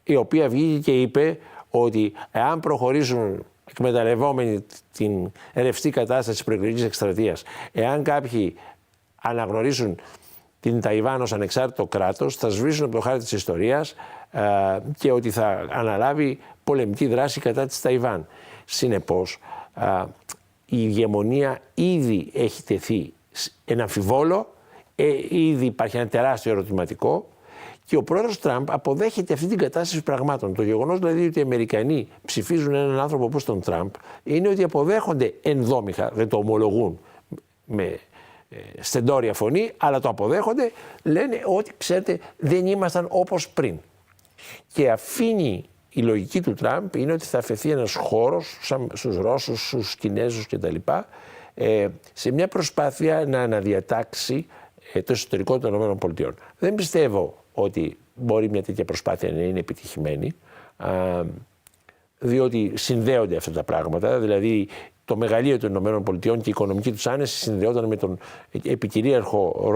η οποία βγήκε και είπε ότι εάν προχωρήσουν εκμεταλλευόμενοι την ρευστή κατάσταση της προεκλογικής εκστρατείας, εάν κάποιοι αναγνωρίσουν την Ταϊβάν ως ανεξάρτητο κράτος, θα σβήσουν από το χάρτη της ιστορίας και ότι θα αναλάβει πολεμική δράση κατά της Ταϊβάν. Συνεπώς, η ηγεμονία ήδη έχει τεθεί ένα αμφιβόλο, ήδη υπάρχει ένα τεράστιο ερωτηματικό και ο πρόεδρος Τραμπ αποδέχεται αυτή την κατάσταση πραγμάτων. Το γεγονός δηλαδή ότι οι Αμερικανοί ψηφίζουν έναν άνθρωπο όπως τον Τραμπ είναι ότι αποδέχονται ενδόμηχα, δεν το ομολογούν με στεντόρια φωνή, αλλά το αποδέχονται, λένε ότι ξέρετε δεν ήμασταν όπως πριν. Και αφήνει η λογική του Τραμπ είναι ότι θα αφαιθεί ένας χώρος στους Ρώσους, στους Κινέζους κτλ. Σε μια προσπάθεια να αναδιατάξει το εσωτερικό των ΗΠΑ. Δεν πιστεύω ότι μπορεί μια τέτοια προσπάθεια να είναι επιτυχημένη. διότι συνδέονται αυτά τα πράγματα, δηλαδή το μεγαλείο των ΗΠΑ και η οικονομική τους άνεση συνδεόταν με τον επικυρίαρχο,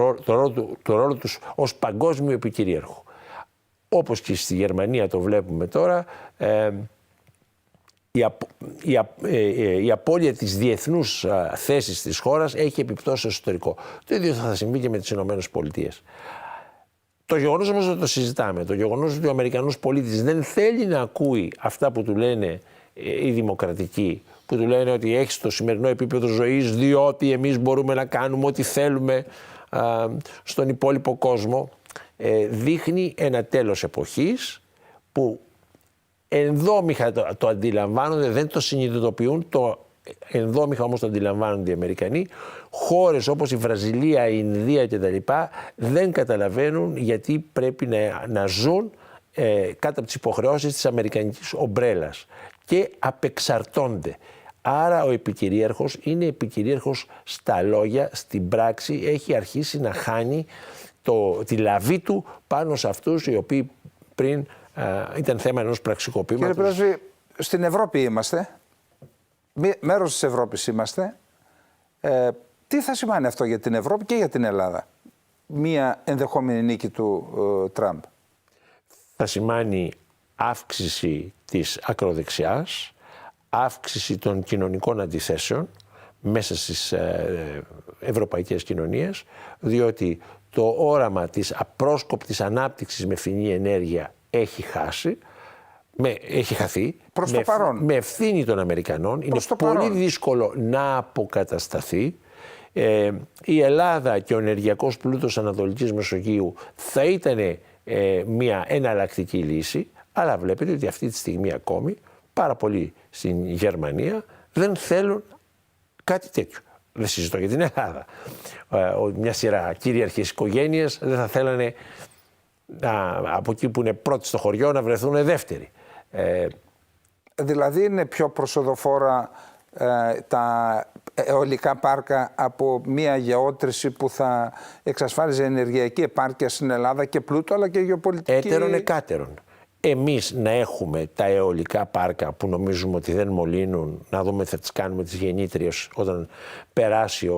το ρόλο τους ως παγκόσμιο επικυρίαρχο. Όπως και στη Γερμανία το βλέπουμε τώρα, η απώλεια της διεθνούς θέσης της χώρας έχει επιπτώσει στο εσωτερικό. Το ίδιο θα συμβεί και με τις ΗΠΑ. Το γεγονός όμως ότι το συζητάμε, το γεγονός ότι ο Αμερικανός πολίτης δεν θέλει να ακούει αυτά που του λένε οι δημοκρατικοί, που του λένε ότι έχει το σημερινό επίπεδο ζωής διότι εμείς μπορούμε να κάνουμε ό,τι θέλουμε στον υπόλοιπο κόσμο, δείχνει ένα τέλος εποχής που ενδόμηχα το αντιλαμβάνονται, δεν το συνειδητοποιούν, ενδόμηχα όμως το αντιλαμβάνονται οι Αμερικανοί. Χώρες όπως η Βραζιλία, η Ινδία κτλ. Δεν καταλαβαίνουν γιατί πρέπει να ζουν κάτω από τις υποχρεώσεις της αμερικανικής ομπρέλας και απεξαρτώνται. Άρα ο επικυρίαρχος είναι επικυρίαρχος στα λόγια, στην πράξη έχει αρχίσει να χάνει τη λαβή του πάνω σε αυτούς οι οποίοι πριν ήταν θέμα ενός πραξικοπήματος. Κύριε Πρέσβη, στην Ευρώπη είμαστε, μέρος της Ευρώπης είμαστε. Τι θα σημαίνει αυτό για την Ευρώπη και για την Ελλάδα, μία ενδεχόμενη νίκη του Τραμπ? Θα σημαίνει αύξηση της ακροδεξιάς, αύξηση των κοινωνικών αντιθέσεων μέσα στις ευρωπαϊκές κοινωνίες, διότι το όραμα της απρόσκοπτης ανάπτυξης με φθηνή ενέργεια έχει χαθεί. Προς το παρόν. Με ευθύνη των Αμερικανών. Είναι πολύ δύσκολο να αποκατασταθεί. Η Ελλάδα και ο ενεργειακός πλούτος Ανατολικής Μεσογείου θα ήταν μια εναλλακτική λύση, αλλά βλέπετε ότι αυτή τη στιγμή ακόμη πάρα πολλοί στην Γερμανία δεν θέλουν κάτι τέτοιο. Δεν συζητώ για την Ελλάδα. Μια σειρά κυρίαρχες οικογένειες δεν θα θέλανε από εκεί που είναι πρώτοι στο χωριό να βρεθούν δεύτεροι. Δηλαδή είναι πιο προσοδοφόρα τα αιωλικά πάρκα από μια γεώτρηση που θα εξασφάλιζε ενεργειακή επάρκεια στην Ελλάδα και πλούτο, αλλά και γεωπολιτική. Έτερον εκάτερον. Εμείς να έχουμε τα αιωλικά πάρκα που νομίζουμε ότι δεν μολύνουν, να δούμε θα τις κάνουμε τις γεννήτριες όταν περάσει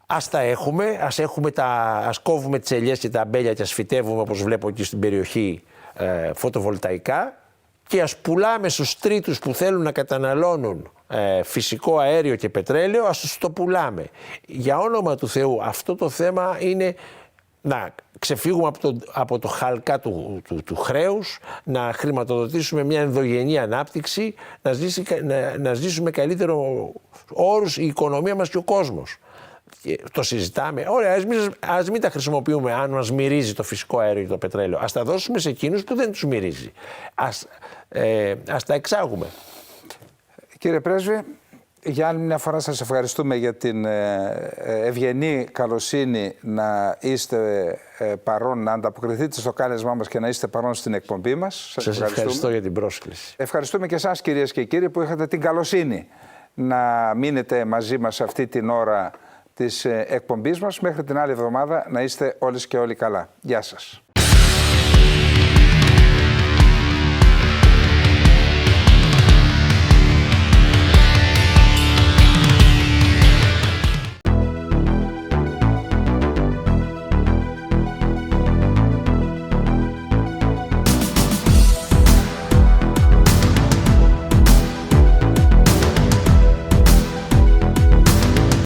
Ας τα έχουμε, ας κόβουμε τις ελιές και τα αμπέλια και ας φυτεύουμε, όπως βλέπω εκεί στην περιοχή, φωτοβολταϊκά, και ας πουλάμε στους τρίτους που θέλουν να καταναλώνουν φυσικό αέριο και πετρέλαιο, ας τους το πουλάμε. Για όνομα του Θεού, αυτό το θέμα είναι να ξεφύγουμε από το χαλκά του χρέους, να χρηματοδοτήσουμε μια ενδογενή ανάπτυξη, να ζήσουμε καλύτερο όρους η οικονομία μας και ο κόσμος. Το συζητάμε. Ωραία, ας μην τα χρησιμοποιούμε αν μας μυρίζει το φυσικό αέριο και το πετρέλαιο. Ας τα δώσουμε σε εκείνους που δεν τους μυρίζει. Ας τα εξάγουμε. Κύριε Πρέσβη, για άλλη μια φορά σας ευχαριστούμε για την ευγενή καλοσύνη να είστε παρόν, να ανταποκριθείτε στο κάλεσμά μας και να είστε παρόν στην εκπομπή μας. Σας ευχαριστώ για την πρόσκληση. Ευχαριστούμε και εσάς, κυρίες και κύριοι, που είχατε την καλοσύνη να μείνετε μαζί μας αυτή την ώρα της εκπομπής μας. Μέχρι την άλλη εβδομάδα να είστε όλες και όλοι καλά. Γεια σας.